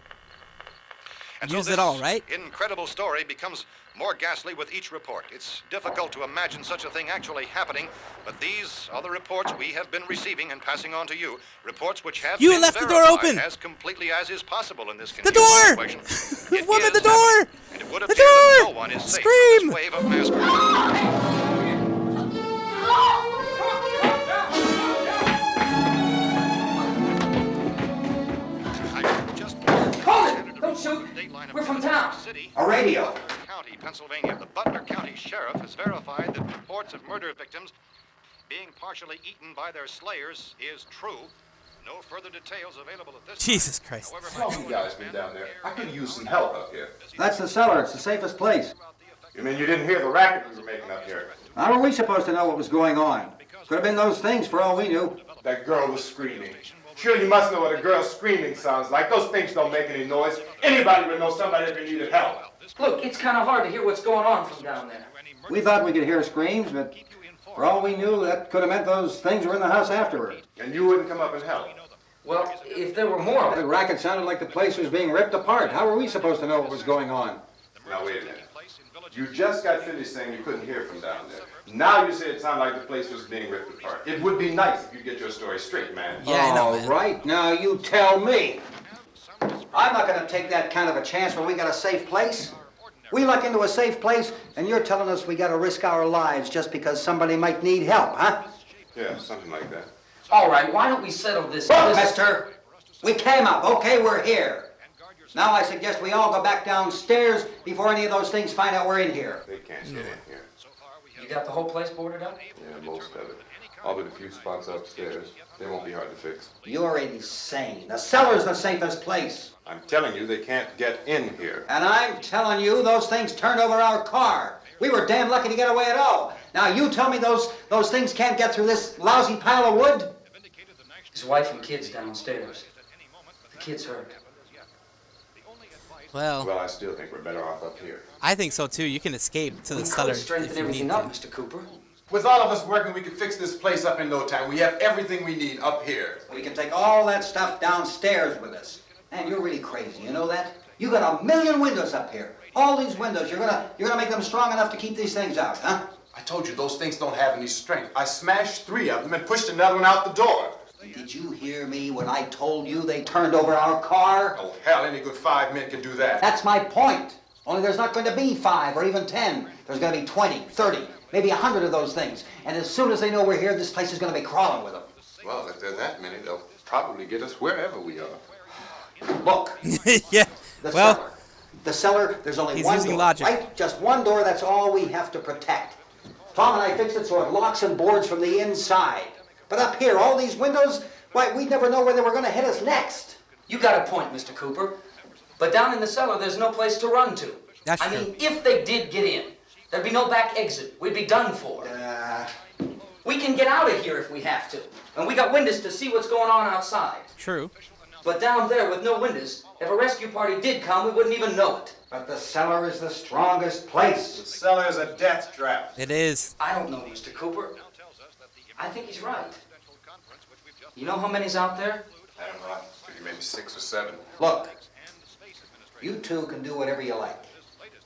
And use so it this all, right? incredible story becomes more ghastly with each report. It's difficult to imagine such a thing actually happening, but these are the reports we have been receiving and passing on to you. Reports which have You been left the door verified open! as completely as is possible in this The continuing door! situation. It Woman, is the door! happening, and it would The appear that door! no one is safe Scream! from this wave of mass murder. I just Hold it! Don't shoot! We're from town. A radio. County, Pennsylvania. The Butler County Sheriff has verified that reports of murder victims being partially eaten by their slayers is true. No further details available at this Jesus Christ. However, How long you guys been down there? I could use some help up here. That's the cellar. It's the safest place. You mean you didn't hear the racket we were making up here? How are we supposed to know what was going on? Could have been those things for all we knew. That girl was screaming. Sure, you must know what a girl screaming sounds like. Those things don't make any noise. Anybody would know somebody ever needed help. Look, it's kind of hard to hear what's going on from down there. We thought we could hear screams, but for all we knew, that could have meant those things were in the house afterward. And you wouldn't come up and help? Well, if there were more... The racket sounded like the place was being ripped apart. How were we supposed to know what was going on? Now, wait a minute. You just got finished saying you couldn't hear from down there. Now you say it sounded like the place was being ripped apart. It would be nice if you get your story straight, man. Yeah, I know, All man. right, now you tell me. I'm not going to take that kind of a chance when we got a safe place. We luck into a safe place, and you're telling us we got to risk our lives just because somebody might need help, huh? Yeah, something like that. All right, why don't we settle this... Look, mister, we came up. Okay, we're here. Now I suggest we all go back downstairs before any of those things find out we're in here. They can't get in here. You got the whole place boarded up? Yeah, most of it. All but a few spots upstairs. They won't be hard to fix. You're insane. The cellar's the safest place. I'm telling you, they can't get in here. And I'm telling you, those things turned over our car. We were damn lucky to get away at all. Now you tell me those things can't get through this lousy pile of wood? His wife and kids downstairs. The kids hurt. Well, Well, I still think we're better off up here. I think so too. You can escape to the cellar if Strengthen you everything need up, to. Mr. Cooper. With all of us working, we could fix this place up in no time. We have everything we need up here. We can take all that stuff downstairs with us. Man, you're really crazy, you know that? You got 1,000,000 windows up here. All these windows, you're gonna make them strong enough to keep these things out, huh? I told you those things don't have any strength. I smashed 3 of them and pushed another one out the door. Did you hear me when I told you they turned over our car? Oh, hell, any good 5 men can do that. That's my point. Only there's not going to be 5 or even 10. There's going to be 20, 30, maybe 100 of those things. And as soon as they know we're here, this place is going to be crawling with them. Well, if there are that many, they'll probably get us wherever we are. Look. Yeah. Well, the cellar, there's only he's one using door, logic. right? Just one door, that's all we have to protect. Tom and I fixed it so it locks and boards from the inside. But up here, all these windows, why, we'd never know where they were going to hit us next. You got a point, Mr. Cooper. But down in the cellar, there's no place to run to. That's I true. mean, if they did get in, there'd be no back exit. We'd be done for. We can get out of here if we have to. And we got windows to see what's going on outside. True. But down there with no windows, if a rescue party did come, we wouldn't even know it. But the cellar is the strongest place. The cellar is a death trap. It is. I don't know, Mr. Cooper. I think he's right. You know how many's out there? I don't know. Maybe 6 or 7. Look, you two can do whatever you like.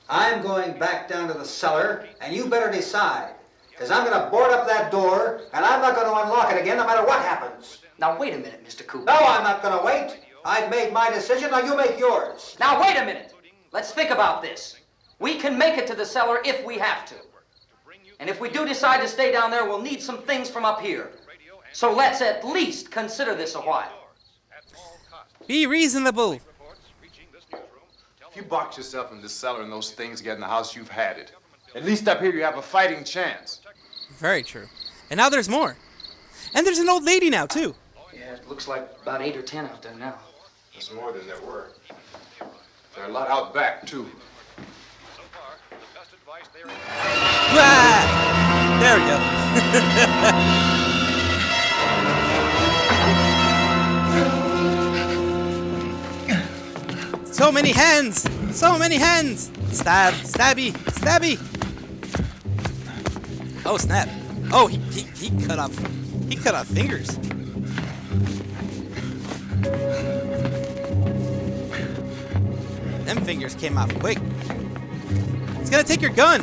I'm going back down to the cellar, and you better decide. Because I'm going to board up that door, and I'm not going to unlock it again no matter what happens. Now, wait a minute, Mr. Cooper. No, I'm not going to wait. I've made my decision, now you make yours. Now, wait a minute. Let's think about this. We can make it to the cellar if we have to. And if we do decide to stay down there, we'll need some things from up here. So let's at least consider this a while. Be reasonable. If you box yourself in this cellar and those things get in the house, you've had it. At least up here you have a fighting chance. Very true. And now there's more. And there's an old lady now, too. Yeah, it looks like about 8 or 10 out there now. There's more than there were. There are a lot out back, too. Ah! There we go. So many hands! So many hands! Stab, stabby, stabby! Oh, snap. Oh, he cut off fingers. Them fingers came off quick. It's gonna take your gun!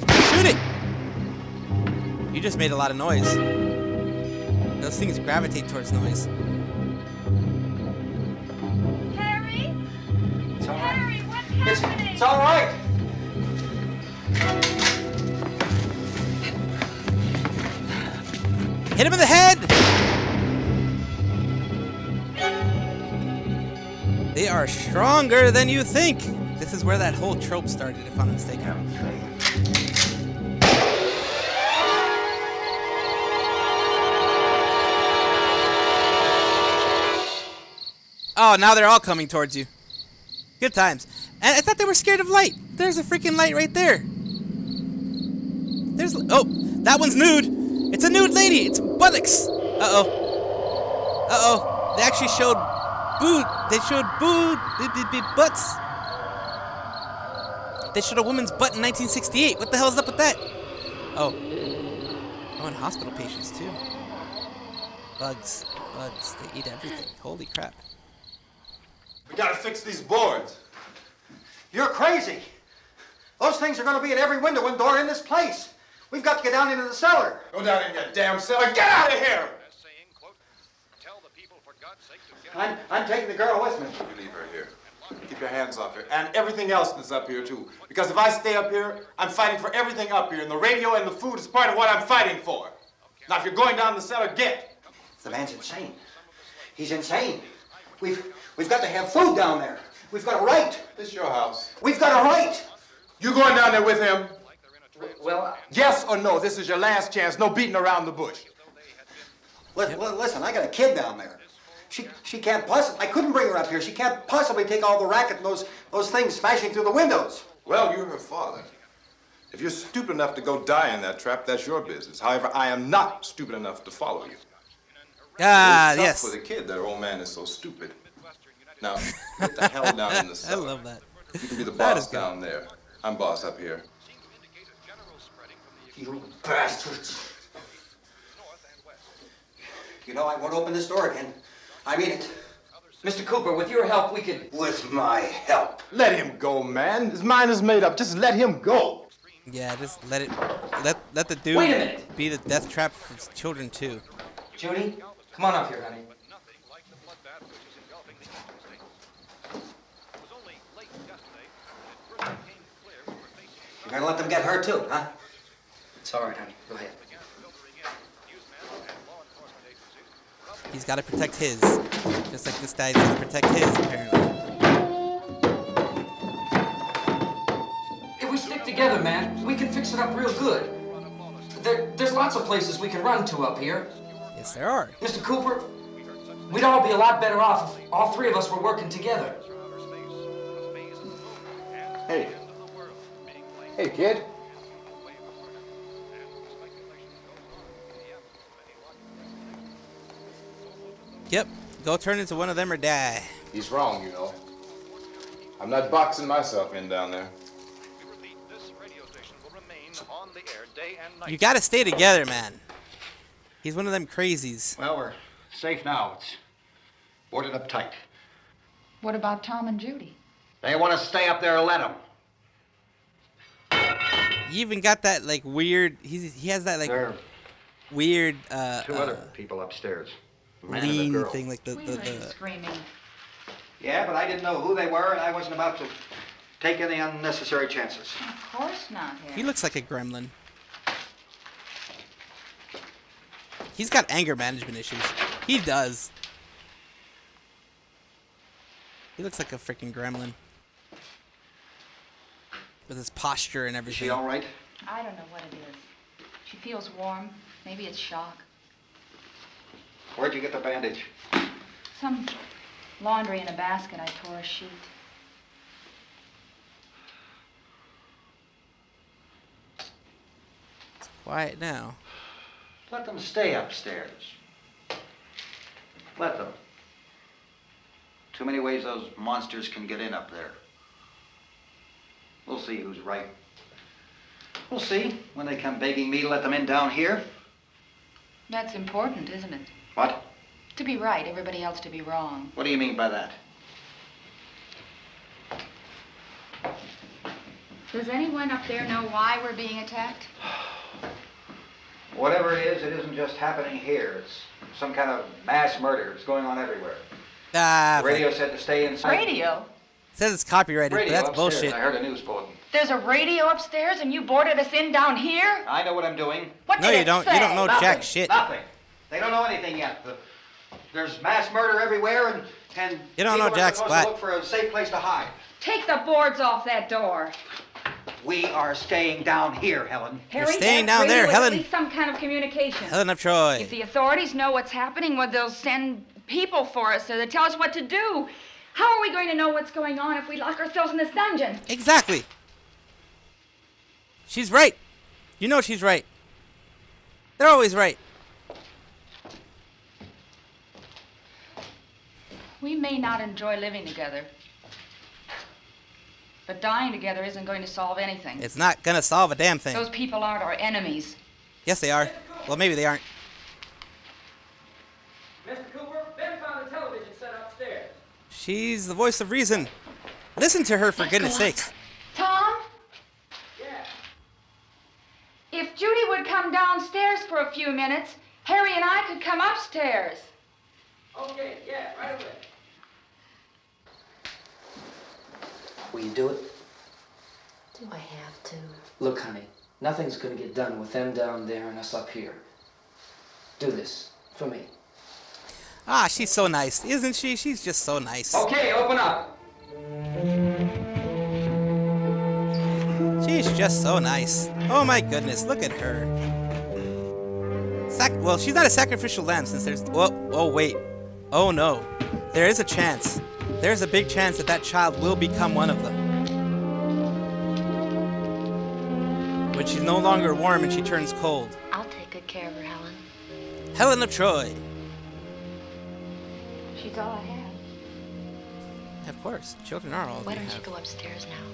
Shoot it! You just made a lot of noise. Those things gravitate towards noise. Harry, what's happening? It's all right. Hit him in the head! They are stronger than you think. This is where that whole trope started, if I'm mistaken. Oh, now they're all coming towards you. Good times. And I thought they were scared of light. There's a freaking light right there. There's... Oh, that one's nude. It's a nude lady. It's buttocks. Uh-oh. Uh-oh. They actually showed They showed butts. They showed a woman's butt in 1968. What the hell is up with that? Oh. Oh, and hospital patients, too. Bugs. Bugs. They eat everything. Holy crap. We gotta fix these boards. You're crazy. Those things are going to be at every window and door in this place. We've got to get down into the cellar. Go down in your damn cellar. Get out of here! I'm taking the girl with me. You leave her here. Keep your hands off her. And everything else that's up here, too. Because if I stay up here, I'm fighting for everything up here. And the radio and the food is part of what I'm fighting for. Now, if you're going down the cellar, get. The man's insane. He's insane. We've got to have food down there. We've got a right. This is your house. We've got a right. You going down there with him? Well, yes or no? This is your last chance. No beating around the bush. Listen, I got a kid down there. She can't possibly... I couldn't bring her up here. She can't possibly take all the racket and those things smashing through the windows. Well, you're her father. If you're stupid enough to go die in that trap, that's your business. However, I am not stupid enough to follow you. Yes. For the kid, that old man is so stupid. Now, get the hell down in the cellar. I love that. You can be the boss down there. I'm boss up here. You bastards. You know, I won't open this door again. I mean it. Mr. Cooper, with your help, we could... With my help. Let him go, man. His mind is made up. Just let him go. Yeah, just let it... Let the dude... Wait a minute. ...be the death trap for children, too. Judy, come on up here, honey. You're gonna let them get hurt, too, huh? It's all right, honey. Go ahead. He's got to protect his. Just like this guy's got to protect his, apparently. If we stick together, man, we can fix it up real good. There's lots of places we can run to up here. Yes, there are. Mr. Cooper, we'd all be a lot better off if all three of us were working together. Hey. Hey, kid. Yep. Go turn into one of them or die. He's wrong, you know. I'm not boxing myself in down there. You got to stay together, man. He's one of them crazies. Well, we're safe now. It's boarded up tight. What about Tom and Judy? They want to stay up there, let them. You even got that, like, weird... He has that, like, weird... two other people upstairs. Lean thing, like the screaming. Yeah, but I didn't know who they were, and I wasn't about to take any unnecessary chances. Of course not, Harry. He looks like a gremlin. He's got anger management issues. He does. He looks like a freaking gremlin. With his posture and everything. Is she all right? I don't know what it is. She feels warm. Maybe it's shock. Where'd you get the bandage? Some laundry in a basket. I tore a sheet. It's quiet now. Let them stay upstairs. Let them. Too many ways those monsters can get in up there. We'll see who's right. We'll see when they come begging me to let them in down here. That's important, isn't it? What? To be right, everybody else to be wrong. What do you mean by that? Does anyone up there know why we're being attacked? Whatever it isn't just happening here. It's some kind of mass murder. It's going on everywhere. The radio said to stay inside. Radio? It says it's copyrighted, Radio but that's upstairs. bullshit. I heard a news bulletin. There's a radio upstairs and you boarded us in down here? I know what I'm doing. What No, did you it don't. say? You don't know Nothing. jack shit. Nothing. They don't know anything yet. There's mass murder everywhere, and You don't know people are jack supposed splat. to look for a safe place to hide. Take the boards off that door. We are staying down here, Helen. Harry, staying that down there, radio is Helen. At least some kind of communication. Helen of Troy. If the authorities know what's happening, well, they'll send people for us there that tell us what to do. How are we going to know what's going on if we lock ourselves in this dungeon? Exactly. She's right. You know she's right. They're always right. We may not enjoy living together, but dying together isn't going to solve anything. It's not gonna solve a damn thing. Those people aren't our enemies. Yes, they are. Well, maybe they aren't. Mr. Cooper, Ben found the television set upstairs. She's the voice of reason. Listen to her, for goodness sakes. Tom? Yeah. If Judy would come downstairs for a few minutes, Harry and I could come upstairs. Okay, yeah, right away. Will you do it? Do I have to? Look, honey, nothing's gonna get done with them down there and us up here. Do this for me. Ah, she's so nice, isn't she? She's just so nice. Okay, open up. She's just so nice. Oh my goodness, look at her. Well, she's not a sacrificial lamb since there's... Oh, wait. Oh no. There is a chance. There's a big chance that that child will become one of them. When she's no longer warm and she turns cold. I'll take good care of her, Helen. Helen of Troy. She's all I have. Of course, children are all Why we don't you have. go upstairs now?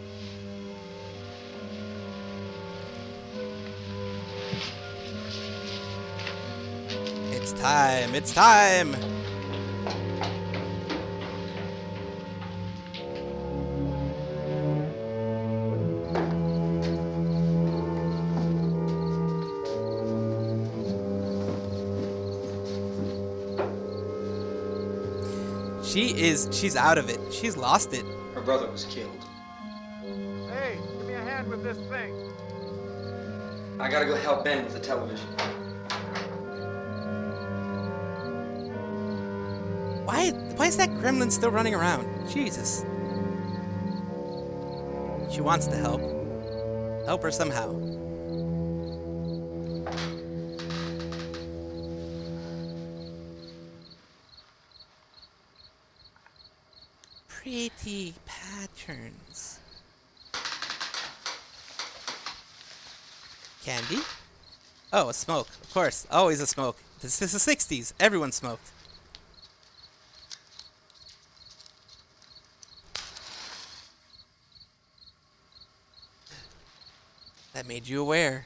It's time, it's time! She's out of it. She's lost it. Her brother was killed. Hey, give me a hand with this thing. I gotta go help Ben with the television. Why is that gremlin still running around? Jesus. She wants to help. Help her somehow. Pretty patterns. Candy? Oh, a smoke. Of course. Always a smoke. This is the 60s. Everyone smoked. That made you aware.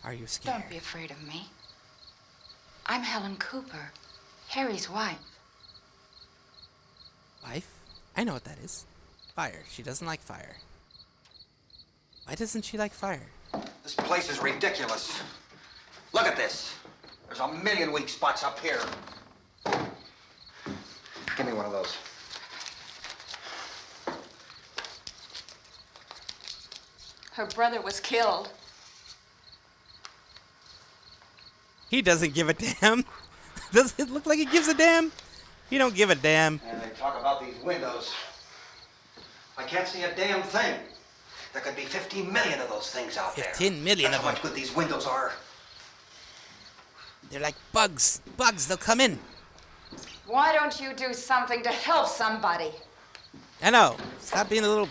Are you scared? Don't be afraid of me. I'm Helen Cooper, Harry's wife. Wife? I know what that is. Fire. She doesn't like fire. Why doesn't she like fire? This place is ridiculous. Look at this. There's a million weak spots up here. Give me one of those. Her brother was killed. He doesn't give a damn. Does it look like he gives a damn? He don't give a damn. And they talk about these windows. I can't see a damn thing. There could be 15 million of those things out there. 15 million That's of how them. much good these windows are. They're like bugs. Bugs, they'll come in. Why don't you do something to help somebody? I know. Stop being a little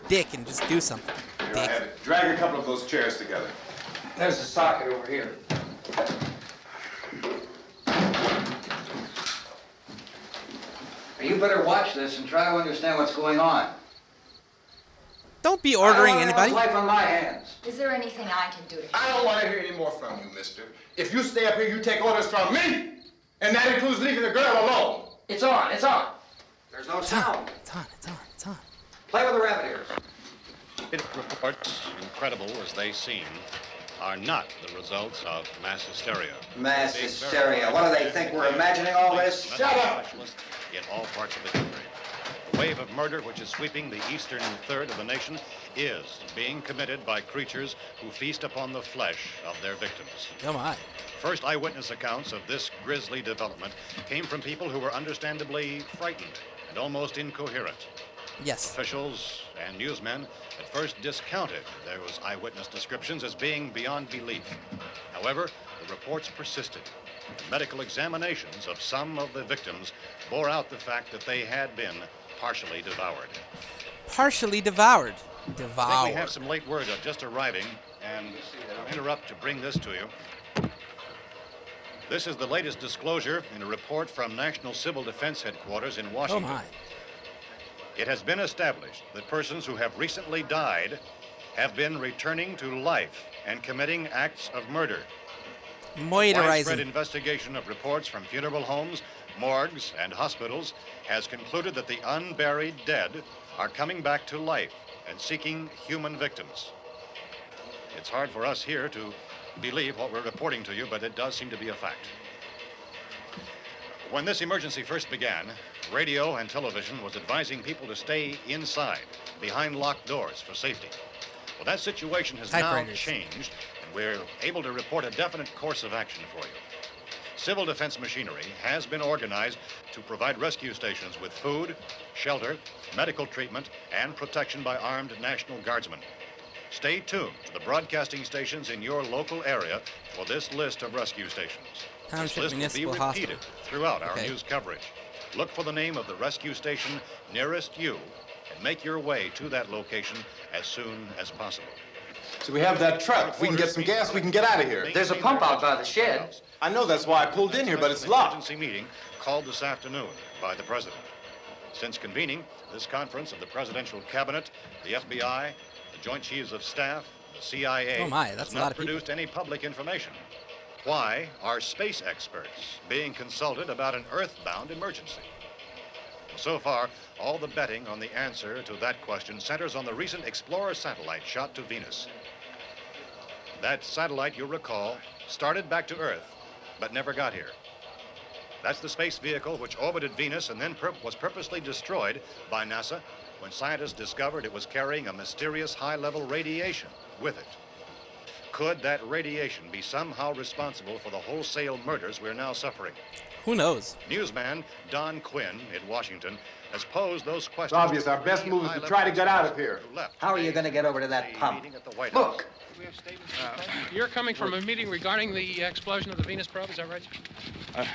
dick and just do something. Here, I Dick. have it. Drag a couple of those chairs together. There's a socket over here. You better watch this and try to understand what's going on. Don't be ordering I don't anybody. have life on my hands. Is there anything I can do to help? I don't want to hear any more from you, mister. If you stay up here, you take orders from me. And that includes leaving the girl alone. It's on, it's on. There's no It's on. sound. It's on. It's on. It's on. Play with the rabbit ears. Reports, incredible as they seem, are not the results of mass hysteria. Mass hysteria. What do they think? We're imagining all this? Shut up! In all parts of the country. The wave of murder which is sweeping the eastern third of the nation is being committed by creatures who feast upon the flesh of their victims. Oh my. First eyewitness accounts of this grisly development came from people who were understandably frightened and almost incoherent. Yes. Officials and newsmen at first discounted those eyewitness descriptions as being beyond belief. However, the reports persisted, Medical examinations of some of the victims bore out the fact that they had been partially devoured. Partially devoured. I think Devoured. we have some late word just arriving, and I'll interrupt to bring this to you. This is the latest disclosure in a report from National Civil Defense Headquarters in Washington. Oh my. It has been established that persons who have recently died have been returning to life and committing acts of murder. Widespread Moisturizing. investigation of reports from funeral homes, morgues, and hospitals has concluded that the unburied dead are coming back to life and seeking human victims. It's hard for us here to believe what we're reporting to you, but it does seem to be a fact. When this emergency first began, radio and television was advising people to stay inside, behind locked doors for safety. Well, that situation has now Typewriters. changed, and we're able to report a definite course of action for you. Civil defense machinery has been organized to provide rescue stations with food, shelter, medical treatment, and protection by armed National Guardsmen. Stay tuned to the broadcasting stations in your local area for this list of rescue stations. This Township list will be Municipal repeated Hospital. throughout our Okay. news coverage. Look for the name of the rescue station nearest you and make your way to that location as soon as possible. So we have that truck. If we can get some gas, we can get out of here. There's a pump out by the shed. I know, that's why I pulled in here, but it's locked. Emergency meeting called this afternoon by the president. Since convening this conference of the presidential cabinet, the FBI, the Joint Chiefs of Staff, the CIA Oh my, that's has a lot not of people. produced any public information. Why are space experts being consulted about an earthbound emergency? So far, all the betting on the answer to that question centers on the recent Explorer satellite shot to Venus. That satellite, you'll recall, started back to Earth, but never got here. That's the space vehicle which orbited Venus and then was purposely destroyed by NASA when scientists discovered it was carrying a mysterious high-level radiation with it. Could that radiation be somehow responsible for the wholesale murders we're now suffering? Who knows? Newsman Don Quinn in Washington has posed those questions. It's obvious our best move is to try to get out of here. How are you going to get over to that pump? Look, You're coming from a meeting regarding the explosion of the Venus probe, is that right?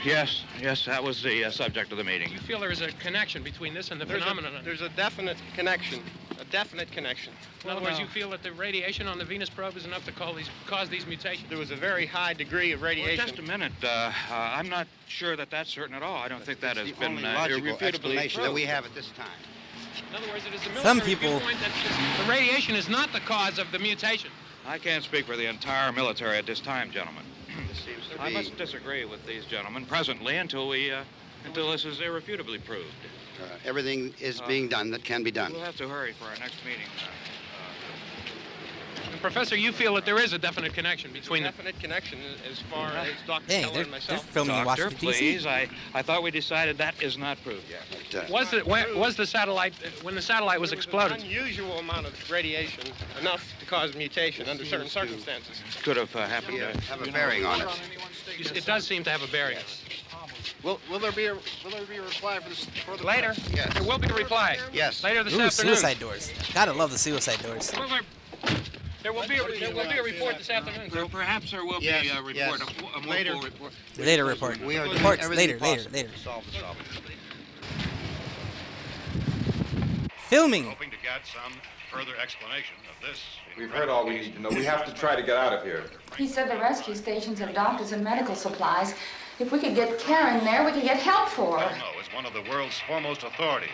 Yes, that was the subject of the meeting. You feel there is a connection between this and the phenomenon? There's a definite connection. A definite connection. In other words, you feel that the radiation on the Venus probe is enough to cause these mutations? There was a very high degree of radiation. Well, just a minute. I'm not sure that that's certain at all. I don't think that has been Only logical irrefutably explanation that proved. we have at this time. In other words, it is the Some military people- viewpoint that the radiation is not the cause of the mutation. I can't speak for the entire military at this time, gentlemen. This seems to I be... must disagree with these gentlemen presently until this is irrefutably proved. everything is being done that can be done. We'll have to hurry for our next meeting. And Professor, you feel that there is a definite connection between them? Definite connection as far as Dr. Dang, Keller they're and myself. filming in Doctor, Washington, D.C. please. I thought we decided that is not proved yet. But, Was the satellite, when the satellite was There exploded? an unusual amount of radiation, enough to cause mutation under certain circumstances. Could have happened. have a bearing on it. It does seem to have a bearing. Will there be a reply for this further? Later? Yes. There will be a reply. Yes. Later this Ooh, afternoon. suicide doors. Gotta love the suicide doors. There will be a report this afternoon. Well, perhaps there will Yes, be a report, yes. a more Later. full report. Later report. We are doing Reports everything later, possible later. to solve the problem. Filming. Hoping to get some further explanation of this. We've heard all we need to know. We have to try to get out of here. He said the rescue stations have doctors and medical supplies. If we could get Karen there, we could get help for her. Belno is one of the world's foremost authorities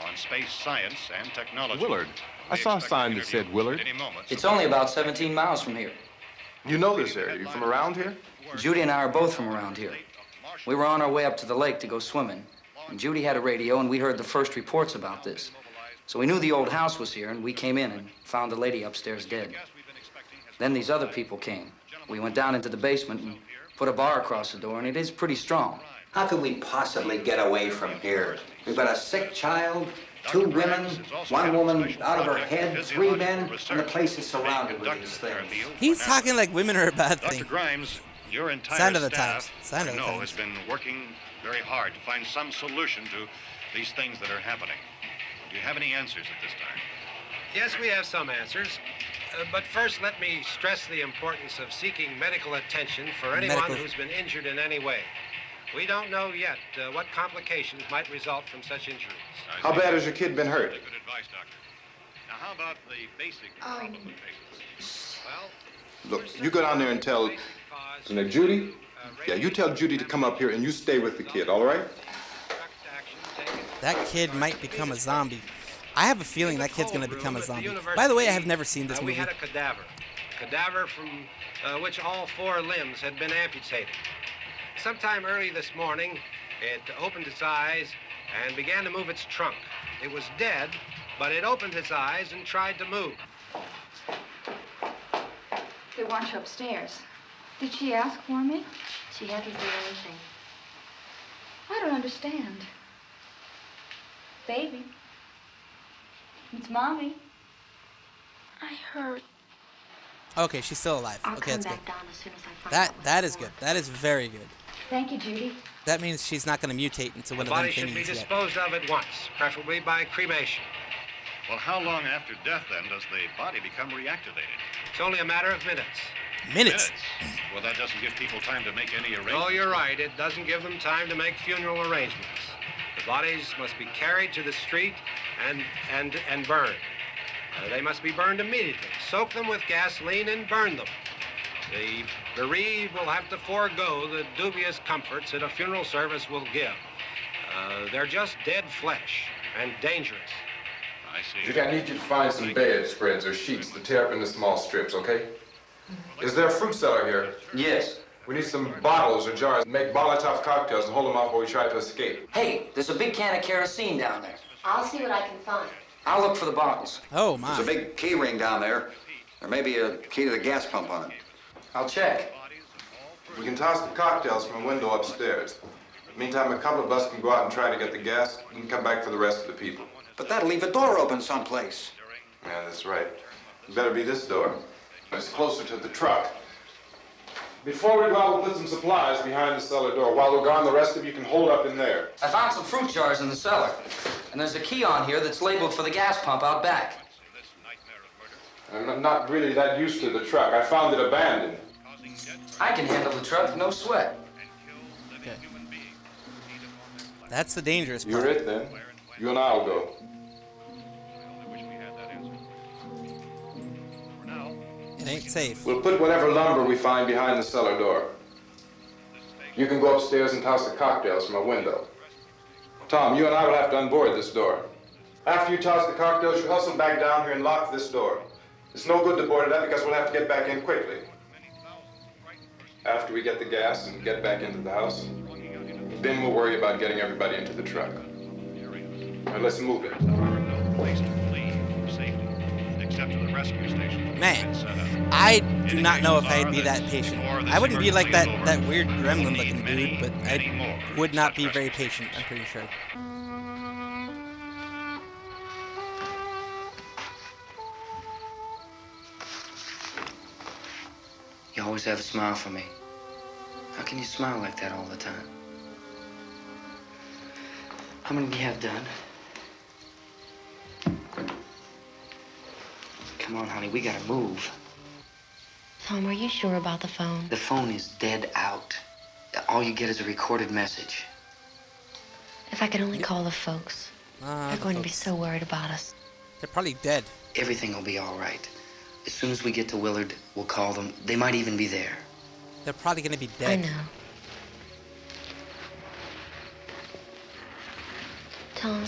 on space science and technology. Willard. I saw a sign that said Willard. Any moment. it's only about 17 miles from here. You know this area. You from around here? Judy and I are both from around here. We were on our way up to the lake to go swimming, and Judy had a radio, and we heard the first reports about this. So we knew the old house was here, and we came in and found the lady upstairs dead. Then these other people came. We went down into the basement and put a bar across the door, and it is pretty strong. How could we possibly get away from here? We've got a sick child, 2 women, 1 woman out of her head, 3 men, and the place is surrounded with these things. He's talking like women are a bad Dr. thing. Grimes, your entire Sign of the staff, times. Sign I of the know, times. has been working very hard to find some solution to these things that are happening. Do you have any answers at this time? Yes, we have some answers. But first, let me stress the importance of seeking medical attention for anyone who's been injured in any way. We don't know yet what complications might result from such injuries. How bad has your kid been hurt? Good advice, Doctor. Now, how about the basic problem that faces? Well, Look, you go down there and tell... Now, Judy? Yeah, you tell Judy to come up here and you stay with the kid, all right? That kid might become a zombie. I have a feeling that kid's going to become a zombie. By the way, I have never seen this movie. We had a cadaver from which all 4 limbs had been amputated. Sometime early this morning, it opened its eyes and began to move its trunk. It was dead, but it opened its eyes and tried to move. They want you upstairs. Did she ask for me? She hasn't said anything. I don't understand. Baby. It's Mommy. I heard. Okay, she's still alive. I'll Okay, come that's good. back down as soon as I find out. That is good. That is very good. Thank you, Judy. That means she's not going to mutate into one The of them body should be thingies yet. disposed of at once, preferably by cremation. Well, how long after death, then, does the body become reactivated? It's only a matter of minutes. Minutes? Well, that doesn't give people time to make any arrangements. Oh, you're right. It doesn't give them time to make funeral arrangements. The bodies must be carried to the street and burned. They must be burned immediately. Soak them with gasoline and burn them. The bereaved will have to forego the dubious comforts that a funeral service will give. They're just dead flesh and dangerous. I see. Judy, I need you to find some bedspreads or sheets to tear up into small strips, okay? Is there a fruit cellar here? Yes. We need some bottles or jars. Make Molotov cocktails and hold them off while we try to escape. Hey, there's a big can of kerosene down there. I'll see what I can find. I'll look for the bottles. Oh, my. There's a big key ring down there. There may be a key to the gas pump on it. I'll check. We can toss the cocktails from a window upstairs. Meantime, a couple of us can go out and try to get the gas and come back for the rest of the people. But that'll leave a door open someplace. Yeah, that's right. It better be this door. It's closer to the truck. Before we go out, we'll put some supplies behind the cellar door. While we're gone, the rest of you can hold up in there. I found some fruit jars in the cellar. And there's a key on here that's labeled for the gas pump out back. I'm not really that used to the truck. I found it abandoned. I can handle the truck, no sweat. Okay. That's the dangerous part. You're it, then. You and I'll go. It ain't safe. We'll put whatever lumber we find behind the cellar door. You can go upstairs and toss the cocktails from a window. Tom, you and I will have to unboard this door. After you toss the cocktails, you hustle back down here and lock this door. It's no good to board it up because we'll have to get back in quickly. After we get the gas and get back into the house, then we'll worry about getting everybody into the truck. Now let's move it. Place to flee for safety, except to the rescue station. Man, I do not know if I'd be that patient. I wouldn't be like that weird gremlin-looking dude, but I would not be very patient, I'm pretty sure. You always have a smile for me. How can you smile like that all the time? How many do you have done? Come on, honey, we gotta move. Tom, are you sure about the phone? The phone is dead out. All you get is a recorded message. If I could only call the folks. They're going to be folks. so worried about us. They're probably dead. Everything will be all right. As soon as we get to Willard, we'll call them. They might even be there. They're probably going to be dead. I know. Tom.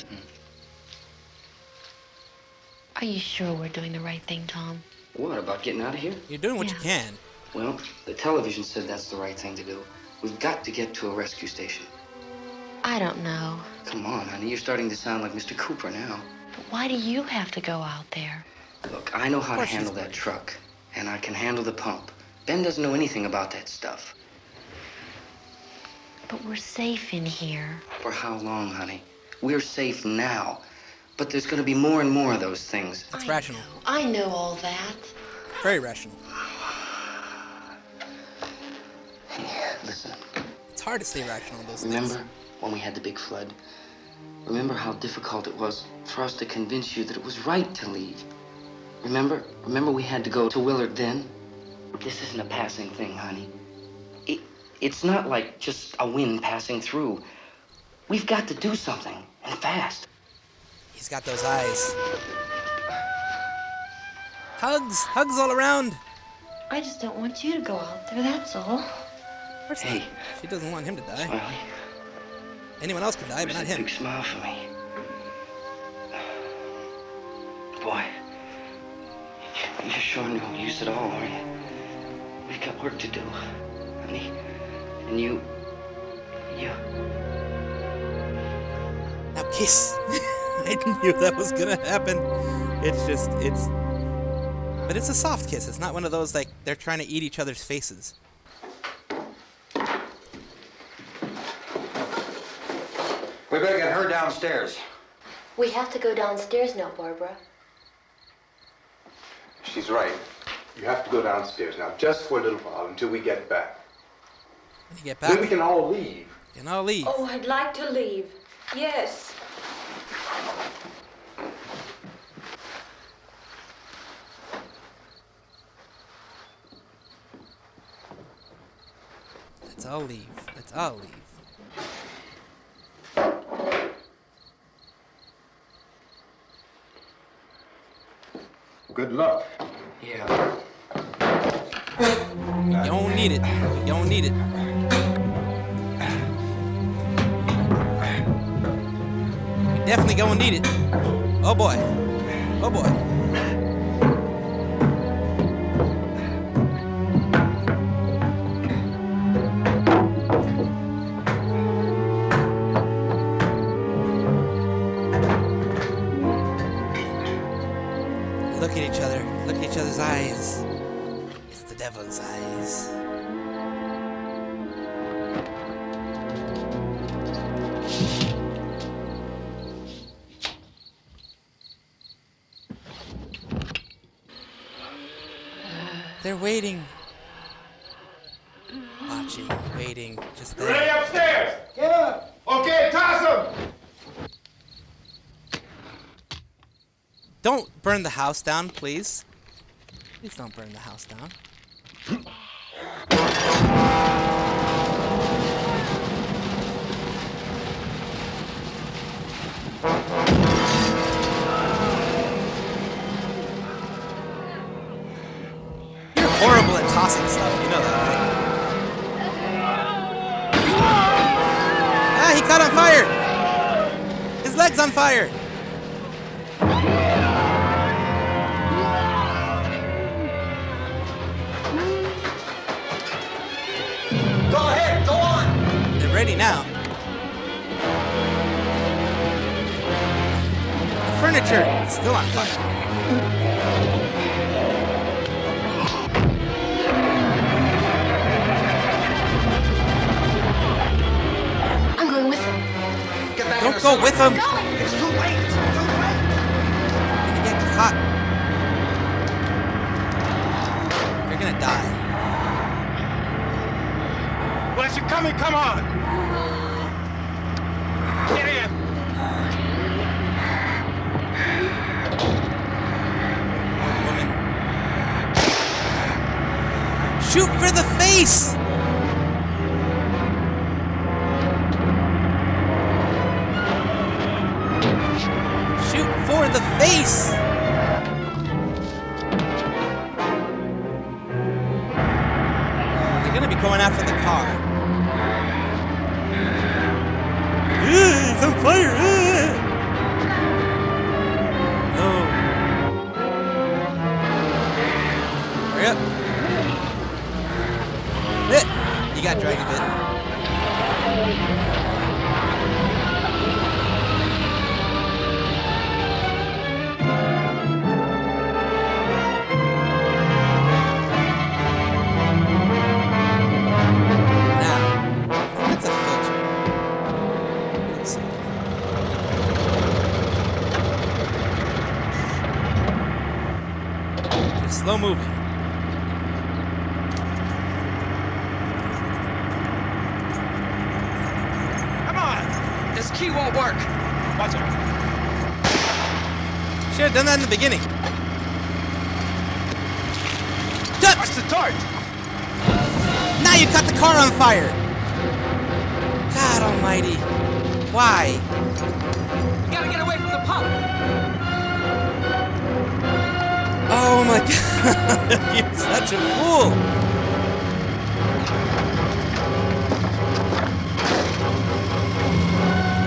Are you sure we're doing the right thing, Tom? What, about getting out of here? You're doing what you can. Well, the television said that's the right thing to do. We've got to get to a rescue station. I don't know. Come on, honey, you're starting to sound like Mr. Cooper now. But why do you have to go out there? Look, I know how to handle that truck, and I can handle the pump. Ben doesn't know anything about that stuff. But we're safe in here. For how long, honey? We're safe now. But there's going to be more and more of those things. It's rational. I know all that. Very rational. Hey, listen. It's hard to stay rational in those Remember things. when we had the big flood? Remember how difficult it was for us to convince you that it was right to leave? Remember we had to go to Willard then? This isn't a passing thing, honey. It's not like just a wind passing through. We've got to do something, and fast. He's got those eyes. Hugs all around. I just don't want you to go out there, that's all. Hey, she doesn't want him to die. Smiley. Anyone else can die, but not him. Big smile for me. Boy, you're sure no use at all, are you? We've got work to do, honey. And you... Now kiss. I knew that was gonna happen. But it's a soft kiss. It's not one of those like they're trying to eat each other's faces. We better get her downstairs. We have to go downstairs now, Barbara. She's right. You have to go downstairs now, just for a little while, until we get back. When you get back, then we can all leave. You can all leave. Oh, I'd like to leave. Yes. Let's all leave. Let's all leave. Good luck. Yeah. You don't need it. You don't need it. You definitely gonna need it. Oh boy. Oh boy. Look at each other. Look at each other's eyes. It's the devil's eyes. They're waiting. Watching, waiting, just there. Ready upstairs? Get up. Okay, toss him. Don't burn the house down, please. Please don't burn the house down. You're horrible at tossing stuff, you know that, right? Ah, he caught on fire! His leg's on fire! Go ahead, go on. They're ready now. The furniture is still on fire. I'm going with him. Get back Don't go with him. It's too late. It's too late. You're gonna get caught. You're gonna die. Well, you're coming, come on. Get in. Woman. Shoot for the face! Shoot for the face! They're gonna be going after the car. It's on fire! No. Hurry up. He got dragged a bit. Now, that's a filter. Let's see. Just slow moving. Come on. This key won't work. Watch out. Should have done that in the beginning. the torch! Now you caught the car on fire! God almighty. Why? You gotta get away from the pump! Oh my god. You're such a fool.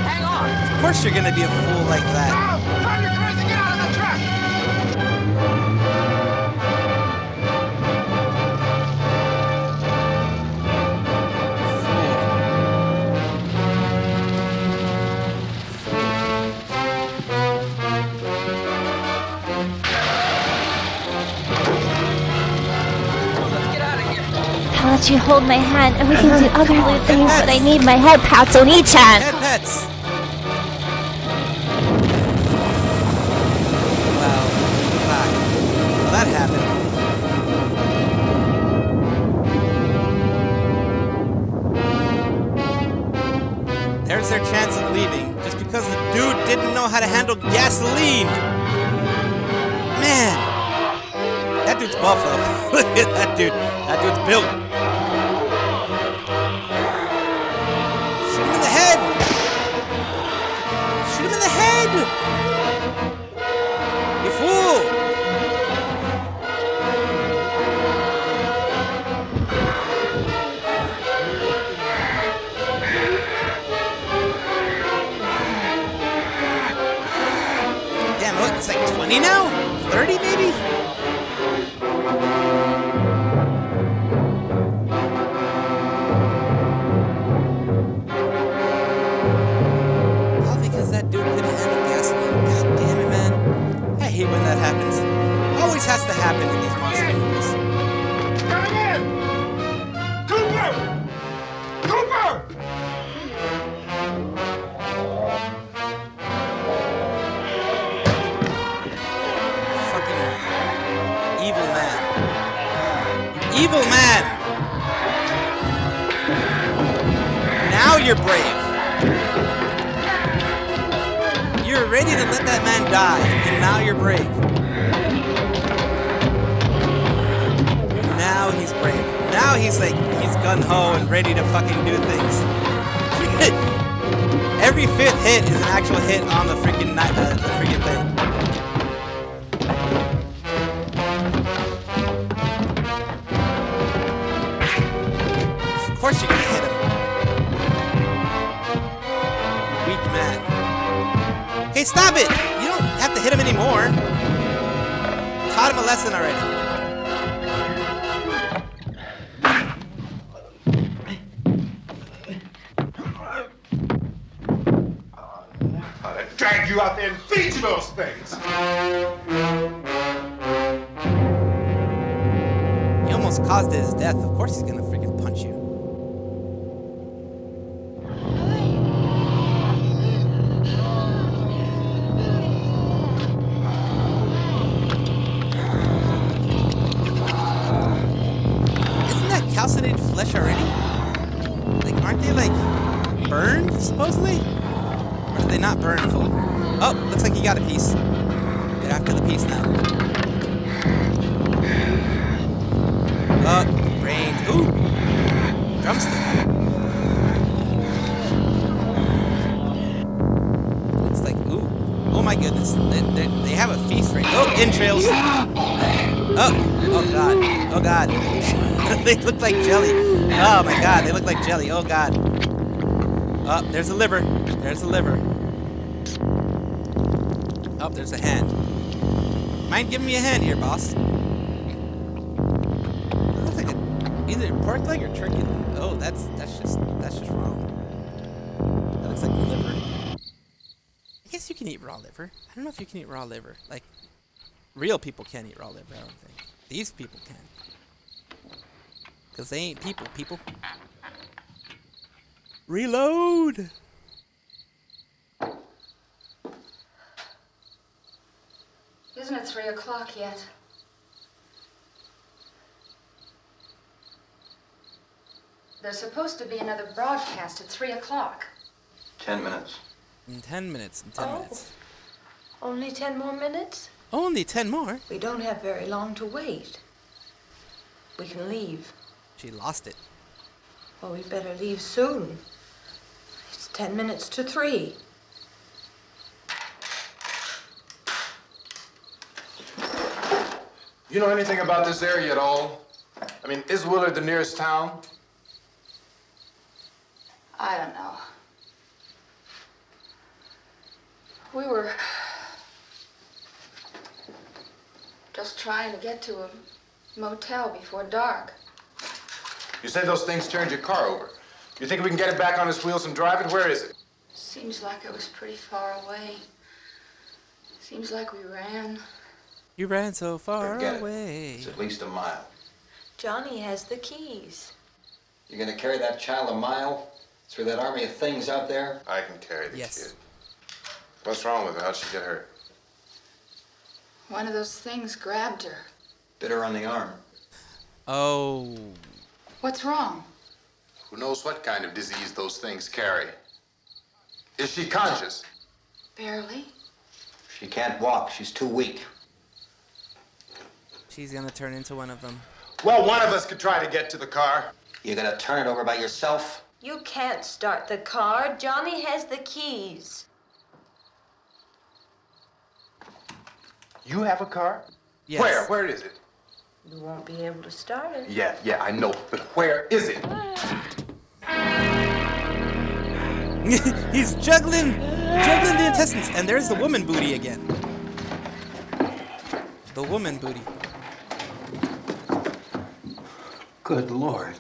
Hang on! Of course you're gonna be a fool like that. Drive your crazy! Get out of the truck! I'll let you hold my hand and we can do other weird things, but I need my head pats on each hand. Head pets. Well, fuck. Well, that happened. There's their chance of leaving, just because the dude didn't know how to handle gasoline. Man, that dude's buff though. Look at that dude. That dude's built. Shoot him in the head. Shoot him in the head. You fool. It's like 20 now? 30 maybe? All because that dude couldn't handle gasoline. God damn it, man. I hate when that happens. Always has to happen in these monster movies. Coming in! Cooper! Cooper! Evil man! Now you're brave. You're ready to let that man die, and now you're brave. Now he's brave. Now he's like, he's gung-ho and ready to fucking do things. Every fifth hit is an actual hit on the freaking thing. Of course you're gonna hit him. Weak man. Hey, stop it! You don't have to hit him anymore. Taught him a lesson already. I'll drag you out there and feed you those things. He almost caused his death. Of course he's gonna freaking punch you. Isn't that calcinated flesh already? Like, aren't they like burned supposedly? Or are they not burned fully? Oh, looks like you got a piece. Get after the piece now. Oh, brains. Ooh! Drumstick. Looks like, ooh. Oh my goodness. They have a feast right now. Oh, entrails. Oh god. Oh god. They look like jelly. Oh my god, they look like jelly. Oh god. Oh, there's a liver. There's a liver. Oh, there's a hand. Mind giving me a hand here, boss? Either pork leg or turkey leg. Oh, that's just wrong. That looks like liver. I guess you can eat raw liver. I don't know if you can eat raw liver. Like, real people can't eat raw liver, I don't think. These people can. Because they ain't people. Reload! Isn't it 3 o'clock yet? There's supposed to be another broadcast at 3 o'clock. 10 minutes. In 10 minutes. In 10 minutes. Only 10 more minutes? Only 10 more? We don't have very long to wait. we can leave. She lost it. Well, we better leave soon. It's 10 minutes to 3. You know anything about this area at all? I mean, is Willard the nearest town? I don't know. We were just trying to get to a motel before dark. You said those things turned your car over. You think we can get it back on its wheels and drive it? Where is it? Seems like it was pretty far away. Seems like we ran. You ran so far Forget it. away. It's at least a mile. Johnny has the keys. You're gonna carry that child a mile through that army of things out there? I can carry the Yes. kid. What's wrong with her? How'd she get hurt? One of those things grabbed her. Bit her on the arm. Oh. What's wrong? Who knows what kind of disease those things carry? Is she conscious? Barely. She can't walk. She's too weak. She's gonna turn into one of them. Well, one of us could try to get to the car. You gonna turn it over by yourself? You can't start the car. Johnny has the keys. You have a car? Yes. Where? Where is it? You won't be able to start it. Yeah, I know. But where is it? He's juggling the intestines, and there's the woman booty again. The woman booty. Good Lord.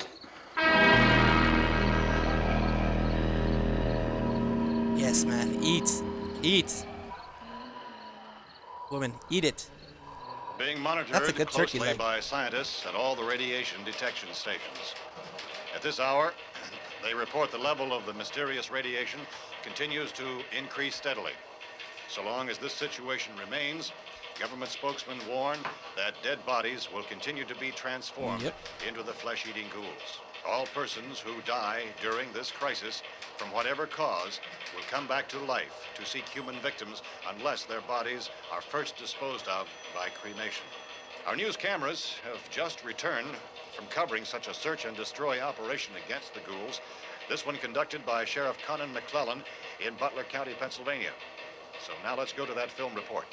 Yes, man. Eat. Eat. Woman, eat it. Being monitored That's a good turkey closely leg. by scientists at all the radiation detection stations. At this hour, they report the level of the mysterious radiation continues to increase steadily. So long as this situation remains, government spokesmen warn that dead bodies will continue to be transformed into the flesh-eating ghouls. All persons who die during this crisis, from whatever cause, will come back to life to seek human victims unless their bodies are first disposed of by cremation. Our news cameras have just returned from covering such a search and destroy operation against the ghouls, this one conducted by Sheriff Conan McClellan in Butler County, Pennsylvania. So now let's go to that film report.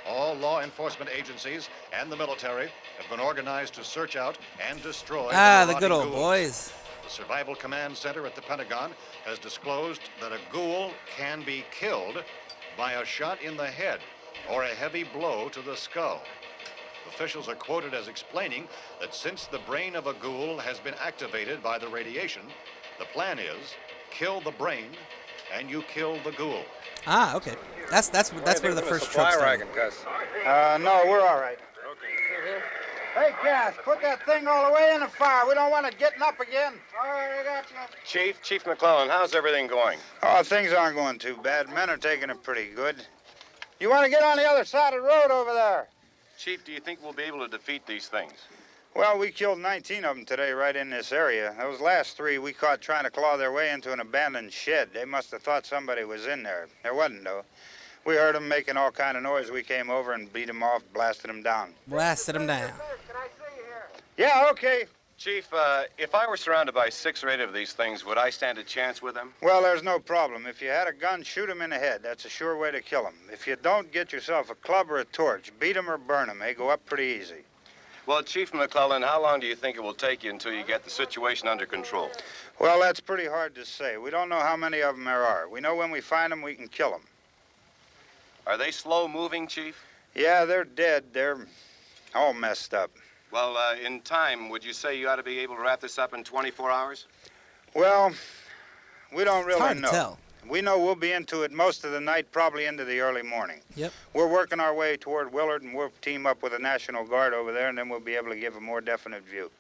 All law enforcement agencies and the military have been organized to search out and destroy The good marauding old ghouls. boys. The Survival Command Center at the Pentagon has disclosed that a ghoul can be killed by a shot in the head or a heavy blow to the skull. Officials are quoted as explaining that since the brain of a ghoul has been activated by the radiation, the plan is kill the brain and you kill the ghoul. Ah, okay. That's where the first truck started. No, we're all right. Hey, Gas, put that thing all the way in the fire. We don't want it getting up again. All right, I got you. Chief McClellan, how's everything going? Oh, things aren't going too bad. Men are taking it pretty good. You want to get on the other side of the road over there? Chief, do you think we'll be able to defeat these things? Well, we killed 19 of them today right in this area. Those last 3 we caught trying to claw their way into an abandoned shed. They must have thought somebody was in there. There wasn't, though. We heard them making all kind of noise. We came over and beat them off, blasted them down. Blasted them down. Yeah, okay. Chief, if I were surrounded by 6 or 8 of these things, would I stand a chance with them? Well, there's no problem. If you had a gun, shoot them in the head. That's a sure way to kill them. If you don't, get yourself a club or a torch. Beat them or burn them. They go up pretty easy. Well, Chief McClellan, how long do you think it will take you until you get the situation under control? Well, that's pretty hard to say. We don't know how many of them there are. We know when we find them, we can kill them. Are they slow-moving, Chief? Yeah, they're dead. They're all messed up. Well, in time, would you say you ought to be able to wrap this up in 24 hours? Well, we don't really hard to know. tell. We know we'll be into it most of the night, probably into the early morning. Yep. We're working our way toward Willard, and we'll team up with the National Guard over there, and then we'll be able to give a more definite view.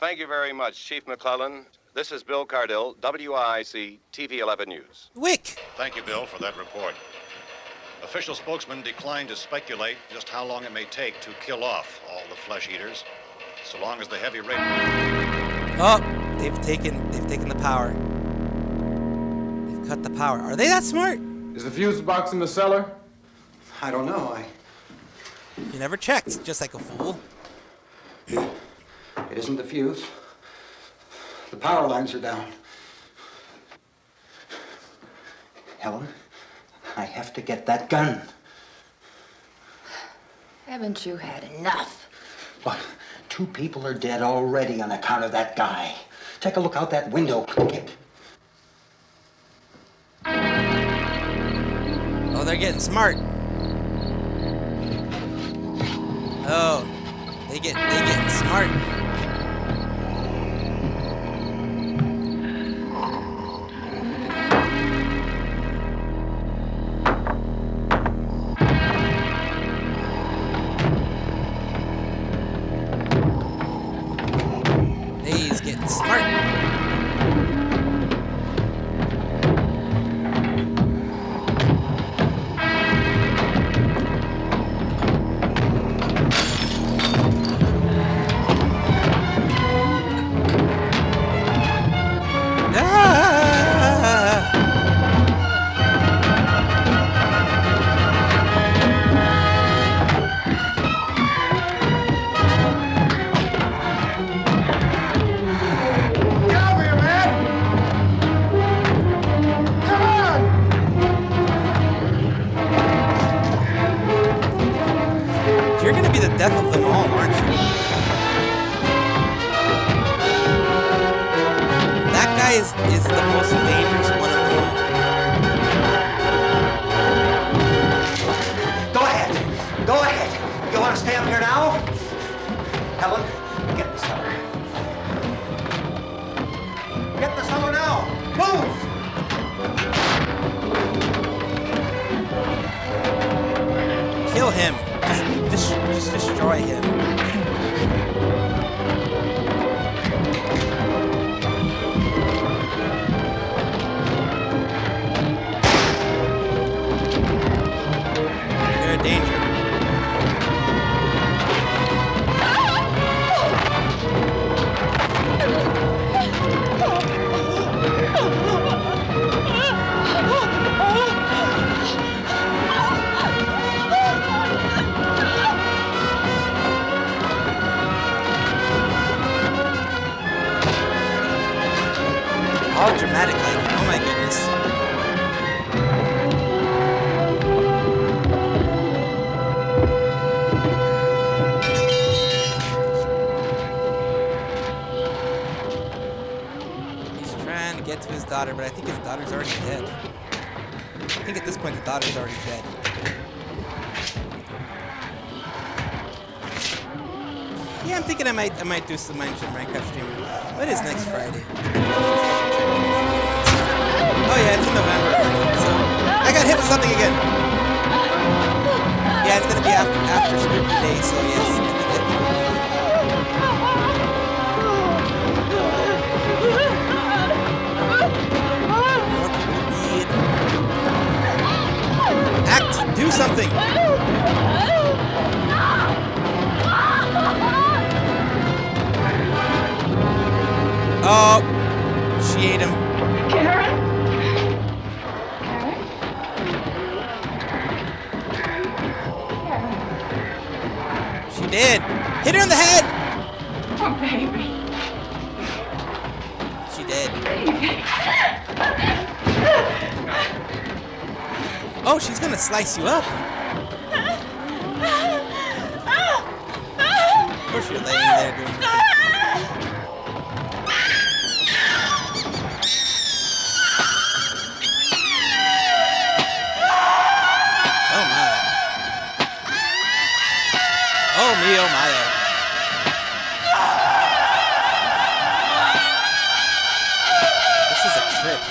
Thank you very much, Chief McClellan. This is Bill Cardill, WIC TV 11 News. Wick! Thank you, Bill, for that report. Official spokesman declined to speculate just how long it may take to kill off all the flesh eaters, so long as the heavy rain. Oh, they've taken the power. They've cut the power. Are they that smart? Is the fuse box in the cellar? I don't know. You never checked, just like a fool. isn't the fuse. The power lines are down. Helen, I have to get that gun. Haven't you had enough? But 2 people are dead already on account of that guy. Take a look out that window. Oh, they're getting smart. Oh, they getting smart. He's getting smart. You're gonna be the death of them all, aren't you? That guy is the most dangerous one of them all. Go ahead. Go ahead. You want to stay up here now? Helen, get in the cellar. Get in the cellar now. Move! Kill him. Just destroy him. You're a danger. All dramatic, like, oh my goodness. He's trying to get to his daughter, but I think his daughter's already dead. I think at this point the daughter's already dead. Yeah, I'm thinking I might do some Minecraft streaming. What is next Friday? Oh yeah, it's in November already, so I got hit with something again. Yeah, it's gonna be after Spooky Day, so yes. More people need. Act, do something. Oh, she ate him. Karen? She did. Hit her in the head. Oh, baby. She did. Baby. Oh, she's gonna slice you up. Of course you're laying there doing nothing. Oh me, oh my, oh. This is a trip.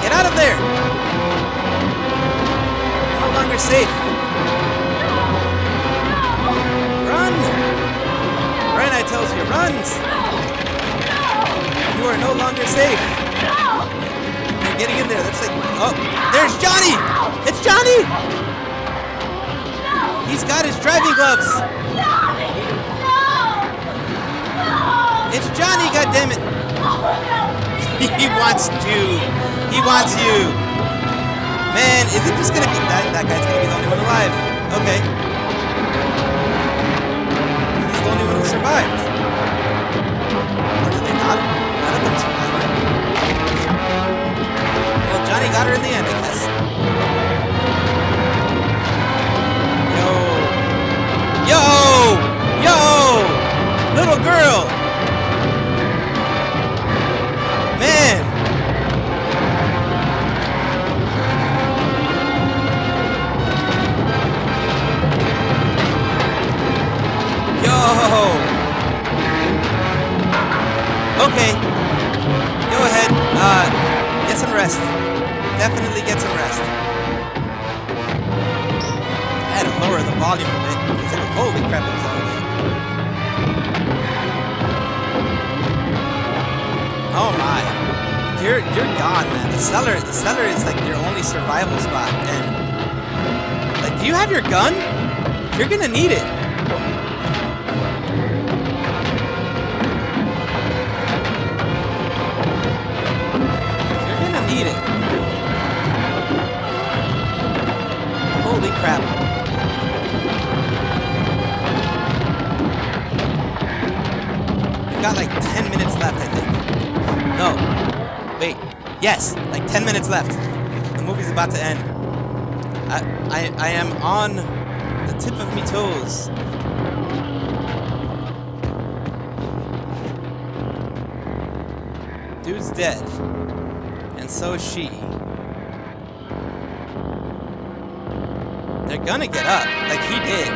Get out of there! You're no longer safe. Run! Run, I tells you, runs! You are no longer safe. You're getting in there. That's like, oh, there's Johnny! It's Johnny! He's got his driving gloves. It's Johnny, goddammit! He wants you. He wants you. Man, is it just gonna be that guy's gonna be the only one alive? Okay. He's the only one who survived. Or did they not? None of them survived. Well, Johnny got her in the end, I guess. Yo! Yo! Little girl! Man! Yo! Okay. Go ahead. Get some rest. Definitely get some rest. I had to lower the volume a bit because it was, holy crap, it was all good. Oh my. You're gone, man. The cellar is like your only survival spot. And like, do you have your gun? You're gonna need it. You're gonna need it. Holy crap. We've got like 10 minutes left, I think. No. Wait. Yes, like 10 minutes left. The movie's about to end. I am on the tip of me toes. Dude's dead. And so is she. They're gonna get up, like he did.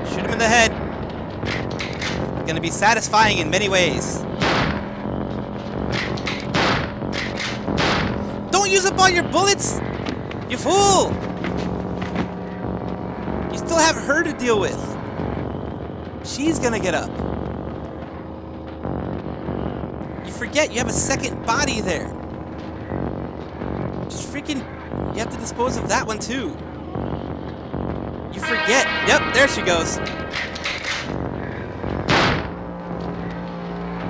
Shoot him in the head. Gonna be satisfying in many ways. Don't use up all your bullets! You fool! You still have her to deal with. She's gonna get up. You forget you have a second body there. Just freaking... You have to dispose of that one too. You forget. Yep, there she goes.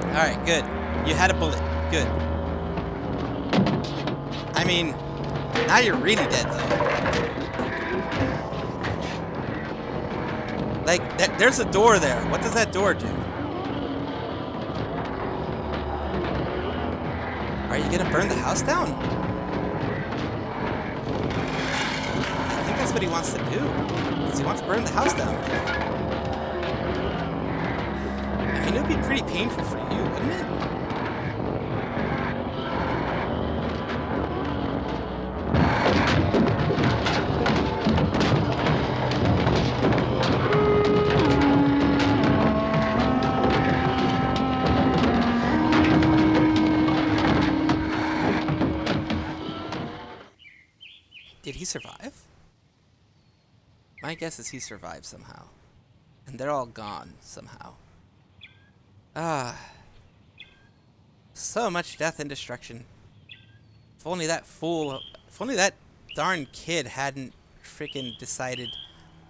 Alright, good. You had a bullet. Good. I mean, now you're really dead though. Like, there's a door there. What does that door do? Are you gonna burn the house down? I think that's what he wants to do. Because he wants to burn the house down. I mean, it would be pretty painful for you, wouldn't it? Did he survive? My guess is he survived somehow. And they're all gone somehow. Ah. So much death and destruction. If only that fool, if only that darn kid hadn't freaking decided,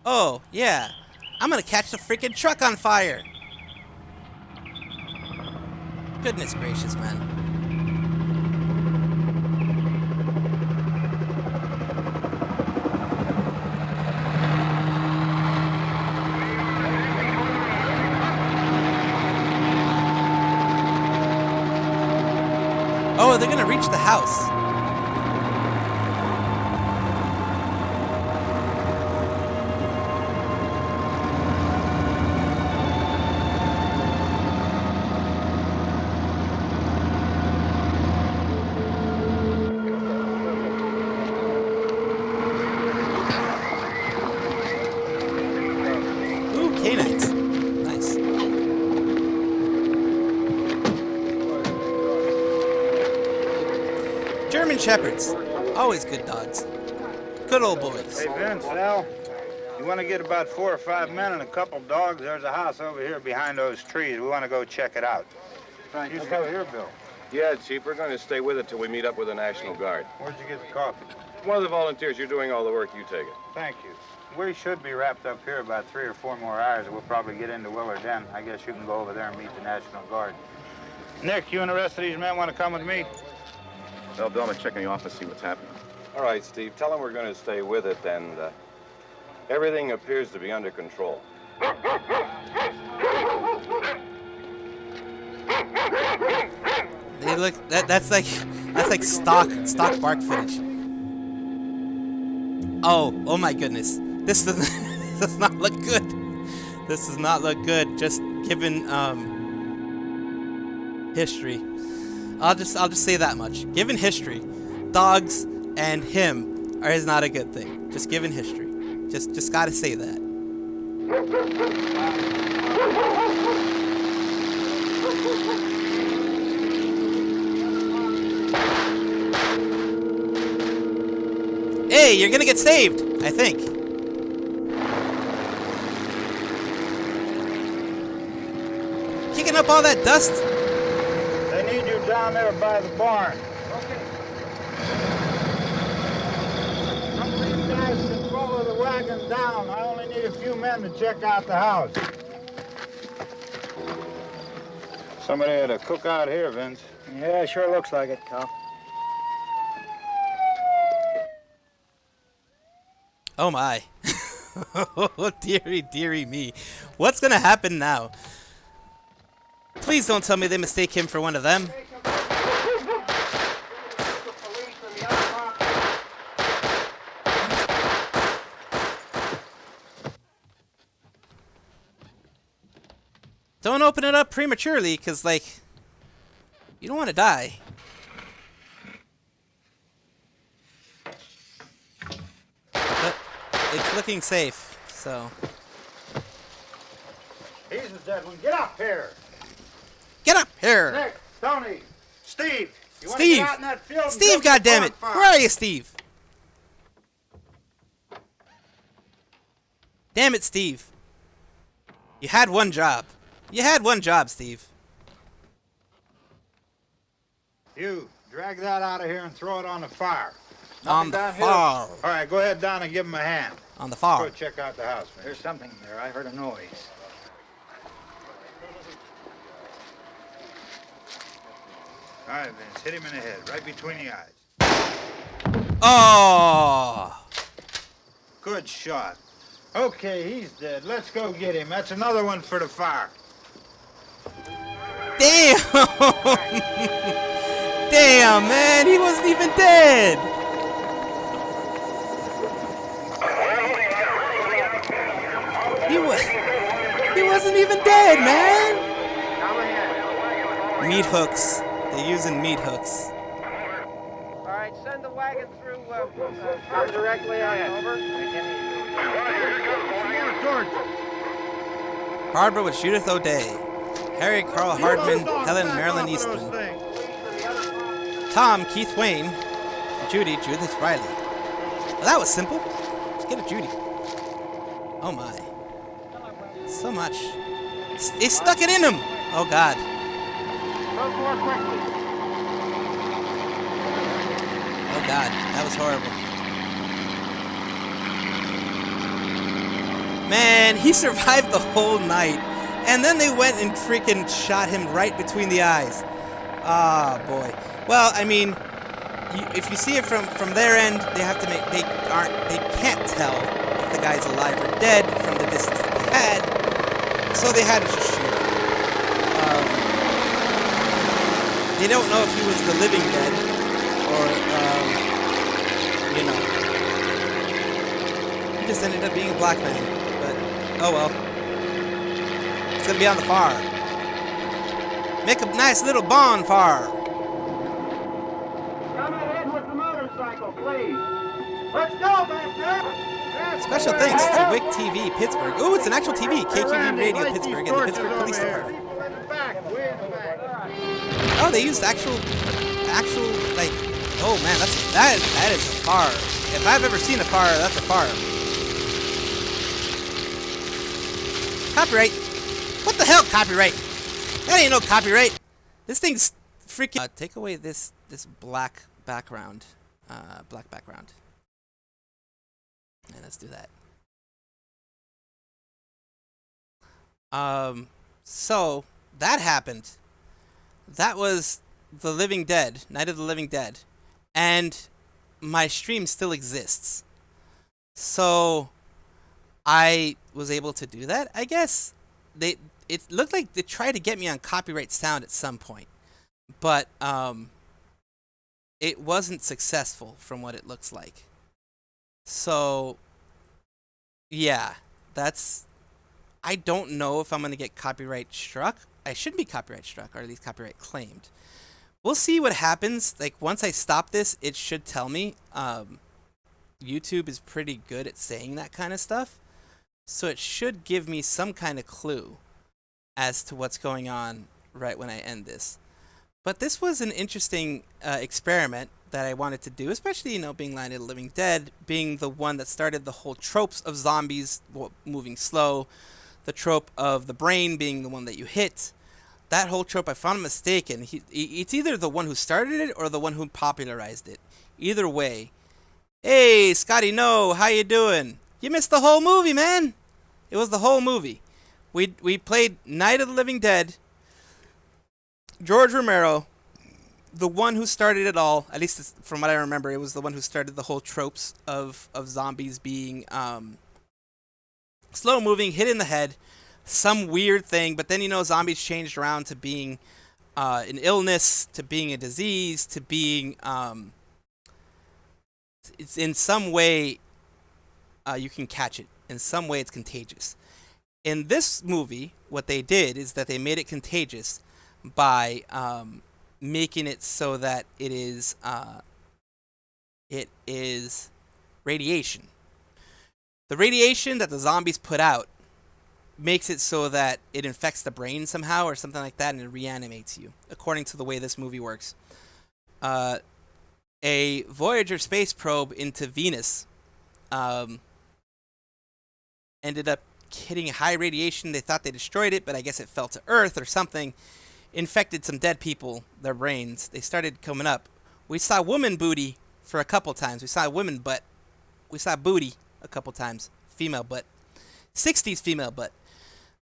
oh, yeah, I'm gonna catch the freaking truck on fire. Goodness gracious, man. Oh, they're gonna reach the house. Ooh, canines. Nice. German Shepherds. Always good dogs. Good old boys. Hey, Vince, Al, you want to get about 4 or 5 men and a couple dogs? There's a house over here behind those trees. We want to go check it out. Right. You still here, Bill? Yeah, Chief, we're going to stay with it till we meet up with the National Guard. Where'd you get the coffee? One of the volunteers, you're doing all the work, you take it. Thank you. We should be wrapped up here about 3 or 4 more hours. We'll probably get into Willard then. I guess you can go over there and meet the National Guard. Nick, you and the rest of these men want to come with me? Well, Bill, I'm gonna check in the office, see what's happening. All right, Steve, tell him we're going to stay with it, and everything appears to be under control. They look that's like stock bark footage. Oh my goodness. This doesn't does not look good. This does not look good, just given history. I'll just say that much. Given history, dogs and him is not a good thing. Just given history. Just gotta say that. Hey, you're gonna get saved, I think. Kicking up all that dust. They need you down there by the barn. Okay. Some of these guys can follow the wagon down. I only need a few men to check out the house. Somebody had a cookout here, Vince. Yeah, sure looks like it, Cal. Oh my. Oh, dearie me. What's gonna happen now? Please don't tell me they mistake him for one of them. Don't open it up prematurely, because, like, you don't want to die. But it's looking safe, so. He's the dead one. Get up here. Get up here. Nick, Tony, Steve. You want to Steve. get out in that field and Steve, build your goddammit. bonfire? Where are you, Steve? Damn it, Steve. You had one job. You had one job, Steve. You, drag that out of here and throw it on the fire. On the Nothing down here? fire. All right, go ahead down and give him a hand. On the fire. Go check out the house, man. There's something there. I heard a noise. All right, Vince, hit him in the head, right between the eyes. Oh! Good shot. Okay, he's dead. Let's go get him. That's another one for the fire. Damn! Damn, man, he wasn't even dead. He wasn't even dead, man. Meat hooks. They're using meat hooks. All right, send the wagon through. Come directly ahead. Over. Barbara with Judith O'Day. Harry Carl Hardman, Helen Marilyn Eastman. Tom Keith Wayne. Judy Judith Riley. Well, that was simple. Just get a Judy. Oh my. So much. They stuck it in him. Oh God. Oh God, that was horrible. Man, he survived the whole night. And then they went and freaking shot him right between the eyes. Ah, boy. Well, I mean, if you see it from their end, they have to make they can't tell if the guy's alive or dead from the distance that they had. So they had to just shoot him. They don't know if he was the living dead or you know. He just ended up being a black man. Oh well. It's gonna be on the fire. Make a nice little bonfire. Come ahead with the motorcycle, please. Let's go back there. Special thanks to WIC TV Pittsburgh. Ooh, it's an actual TV. KQV Radio Pittsburgh and the Pittsburgh Police Department. Oh, they used actual like. Oh man, that is a fire. If I've ever seen a fire, that's a fire. Copyright. What the hell, copyright? That ain't no copyright. This thing's freaking. Take away this black background. Black background. And let's do that. So that happened. That was The Living Dead, Night of the Living Dead. And my stream still exists. So I was able to do that. I guess it looked like they tried to get me on copyright sound at some point. But it wasn't successful from what it looks like. So yeah, I don't know if I'm going to get copyright struck. I shouldn't be copyright struck, or at least copyright claimed. We'll see what happens. Like, once I stop this, it should tell me. YouTube is pretty good at saying that kind of stuff. So it should give me some kind of clue as to what's going on right when I end this. But this was an interesting experiment that I wanted to do, especially, being Night of the Living Dead, being the one that started the whole tropes of zombies moving slow, the trope of the brain being the one that you hit. That whole trope, if I'm mistaken, it's either the one who started it or the one who popularized it. Either way. Hey, Scotty, no, how you doing? You missed the whole movie, man. It was the whole movie. We played Night of the Living Dead. George Romero, the one who started it all, at least from what I remember, it was the one who started the whole tropes of zombies being slow moving, hit in the head, some weird thing, but then zombies changed around to being an illness, to being a disease, to being it's in some way you can catch it. In some way it's contagious. In this movie, what they did is that they made it contagious by making it so that it is radiation. The radiation that the zombies put out makes it so that it infects the brain somehow or something like that, and it reanimates you, according to the way this movie works. A Voyager space probe into Venus ended up hitting high radiation. They thought they destroyed it, but I guess it fell to Earth or something. Infected some dead people, their brains. They started coming up. We saw woman booty for a couple times. We saw women butt. We saw booty a couple times. Female butt. 60s female butt.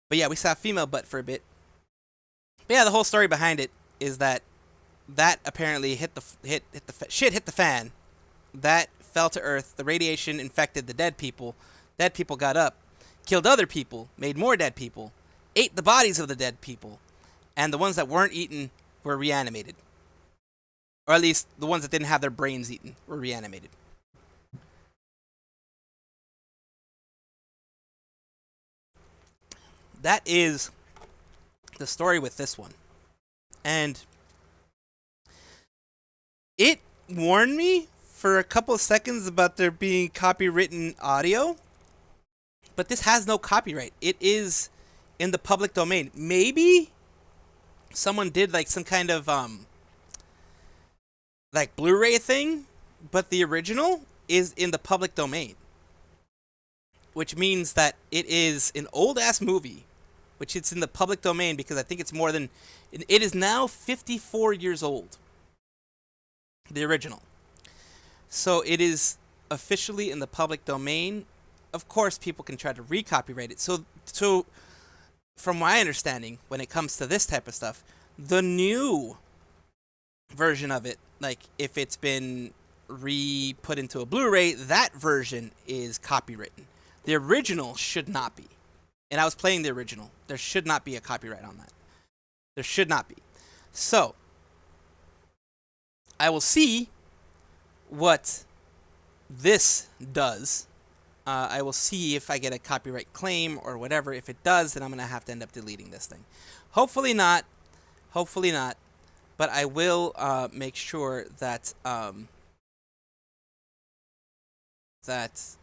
But yeah, we saw female butt for a bit. But yeah, the whole story behind it is that apparently hit the fan. That fell to Earth. The radiation infected the dead people. Dead people got up, killed other people, made more dead people, ate the bodies of the dead people, and the ones that weren't eaten were reanimated. Or at least the ones that didn't have their brains eaten were reanimated. That is the story with this one. And it warned me for a couple of seconds about there being copywritten audio. But this has no copyright. It is in the public domain. Maybe someone did like some kind of like Blu-ray thing, but the original is in the public domain. Which means that it is an old-ass movie, which it's in the public domain because I think it's more than... It is now 54 years old. The original. So it is officially in the public domain. Of course, people can try to recopyright it. So from my understanding, when it comes to this type of stuff, the new version of it, like if it's been re-put into a Blu-ray, that version is copywritten. The original should not be. And I was playing the original. There should not be a copyright on that. There should not be. So, I will see what this does. I will see if I get a copyright claim or whatever. If it does, then I'm going to have to end up deleting this thing. Hopefully not. Hopefully not. But I will make sure that that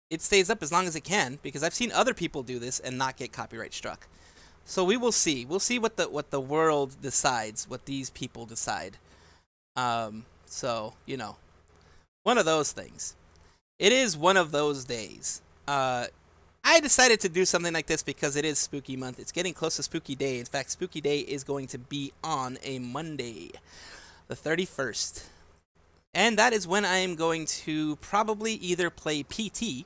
it stays up as long as it can, because I've seen other people do this and not get copyright struck. So we will see. We'll see what the world decides, what these people decide. So, one of those things. It is one of those days. I decided to do something like this because it is Spooky Month. It's getting close to Spooky Day. In fact, Spooky Day is going to be on a Monday, the 31st. And that is when I am going to probably either play PT,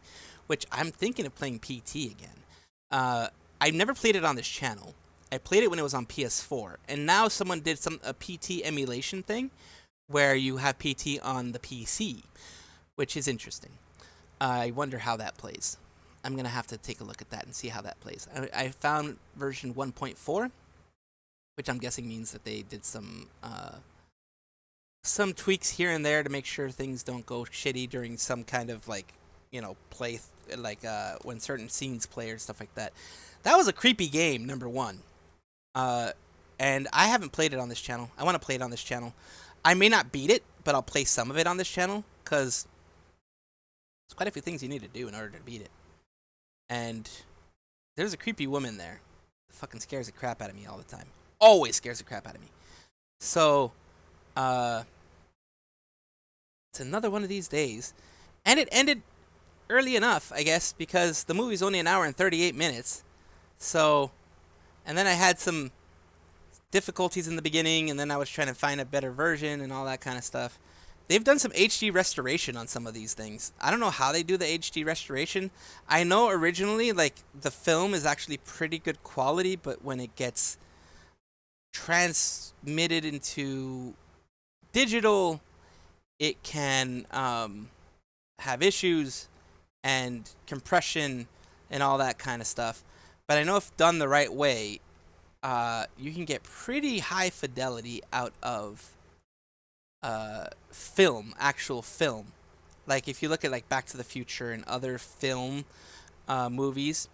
which I'm thinking of playing PT again. I've never played it on this channel. I played it when it was on PS4, and now someone did a PT emulation thing where you have PT on the PC, which is interesting. I wonder how that plays. I'm going to have to take a look at that and see how that plays. I found version 1.4, which I'm guessing means that they did some tweaks here and there to make sure things don't go shitty during some kind of, like, you know, play, like when certain scenes play or stuff like that. That was a creepy game, number one. And I haven't played it on this channel. I want to play it on this channel. I may not beat it, but I'll play some of it on this channel, because there's quite a few things you need to do in order to beat it. And there's a creepy woman there. It fucking scares the crap out of me all the time. Always scares the crap out of me. So, it's another one of these days. And it ended early enough, I guess, because the movie's only an hour and 38 minutes. So, and then I had some difficulties in the beginning, and then I was trying to find a better version and all that kind of stuff. They've done some HD restoration on some of these things. I don't know how they do the HD restoration. I know originally, like, the film is actually pretty good quality, but when it gets transmitted into digital, it can have issues and compression and all that kind of stuff. But I know if done the right way, you can get pretty high fidelity out of film, actual film. Like, if you look at, like, Back to the Future and other film movies,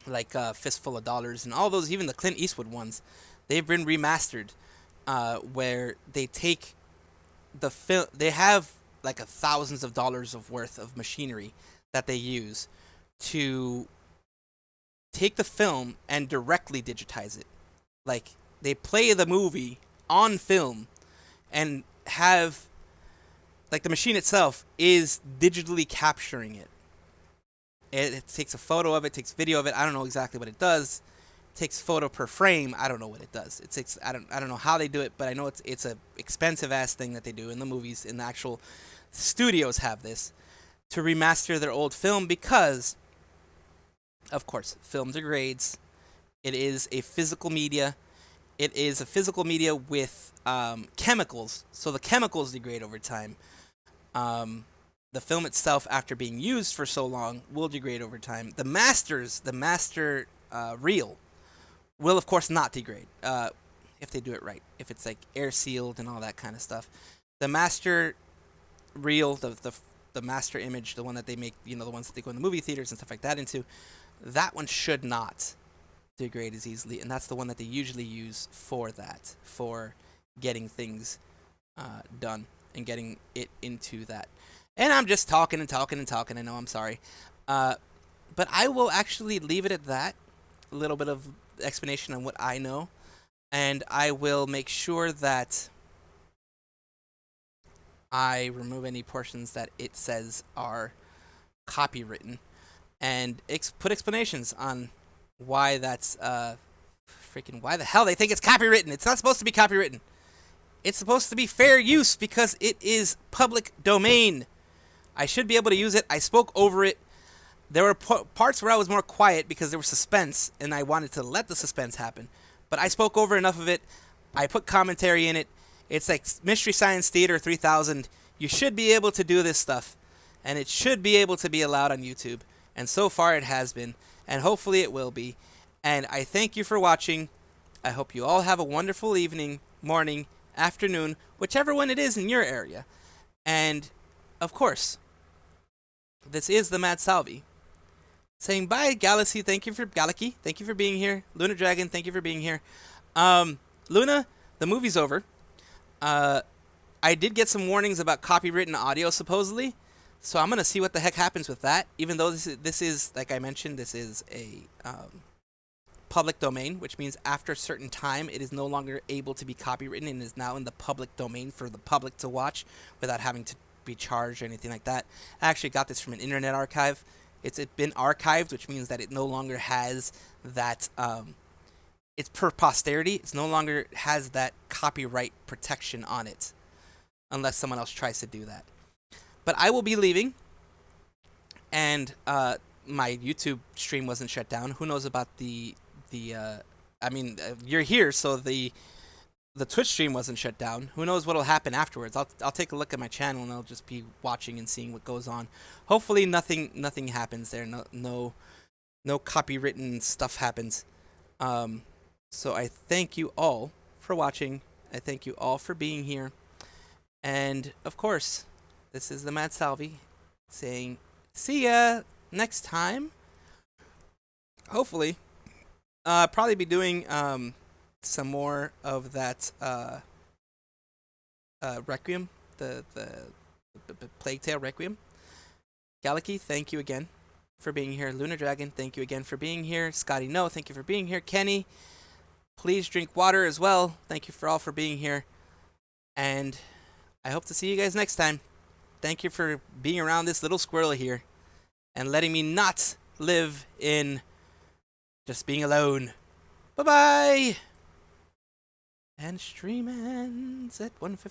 like Fistful of Dollars and all those, even the Clint Eastwood ones, they've been remastered, where they take the film, they have like thousands of dollars of worth of machinery that they use to take the film and directly digitize it. Like, they play the movie on film and have, like, the machine itself is digitally capturing it. It takes a photo of it, takes video of it. I don't know exactly what it does. It takes photo per frame. I don't know what it does. It takes, I don't know how they do it, but I know it's a expensive ass thing that they do in the movies. In the actual studios have this to remaster their old film, because, of course, films are grades. It is a physical media. It is a physical media with chemicals, so the chemicals degrade over time. The film itself, after being used for so long, will degrade over time. The master reel will, of course, not degrade if they do it right. If it's, like, air sealed and all that kind of stuff. The master reel, the master image, the one that they make, you know, the ones that they go in the movie theaters and stuff like that into, that one should not degrade as easily, and that's the one that they usually use for that, for getting things done and getting it into that. And I'm just talking and talking and talking. I know, I'm sorry. But I will actually leave it at that. A little bit of explanation on what I know. And I will make sure that I remove any portions that it says are copywritten. And put explanations on why that's, why the hell they think it's copywritten. It's not supposed to be copywritten. It's supposed to be fair use because it is public domain. I should be able to use it. I spoke over it. There were parts where I was more quiet because there was suspense, and I wanted to let the suspense happen. But I spoke over enough of it. I put commentary in it. It's like Mystery Science Theater 3000. You should be able to do this stuff, and it should be able to be allowed on YouTube. And so far it has been, and hopefully it will be. And I thank you for watching. I hope you all have a wonderful evening, morning, afternoon, whichever one it is in your area. And, of course, this is the Mad Salvi saying bye. Galaxy, thank you for being here. Luna Dragon, thank you for being here. Luna, the movie's over. I did get some warnings about copywritten audio, supposedly, so I'm gonna see what the heck happens with that. Even though this is like I mentioned, this is a public domain, which means after a certain time, it is no longer able to be copywritten and is now in the public domain for the public to watch without having to be charged or anything like that. I actually got this from an internet archive. It's been archived, which means that it no longer has that, it's per posterity. It's no longer has that copyright protection on it, unless someone else tries to do that. But I will be leaving, and my YouTube stream wasn't shut down. Who knows about the I mean, you're here, so the Twitch stream wasn't shut down. Who knows what'll happen afterwards? I'll take a look at my channel and I'll just be watching and seeing what goes on. Hopefully nothing happens there. No copywritten stuff happens. So I thank you all for watching. I thank you all for being here. And of course, this is the Mad Salvi saying see ya next time. Hopefully. Probably be doing some more of that Requiem, the Plague Tale Requiem. Galaki, thank you again for being here. Lunar Dragon, thank you again for being here. Scotty No, thank you for being here. Kenny, please drink water as well. Thank you all for being here. And I hope to see you guys next time. Thank you for being around this little squirrel here and letting me not live in just being alone. Bye-bye! And stream ends at 1:50.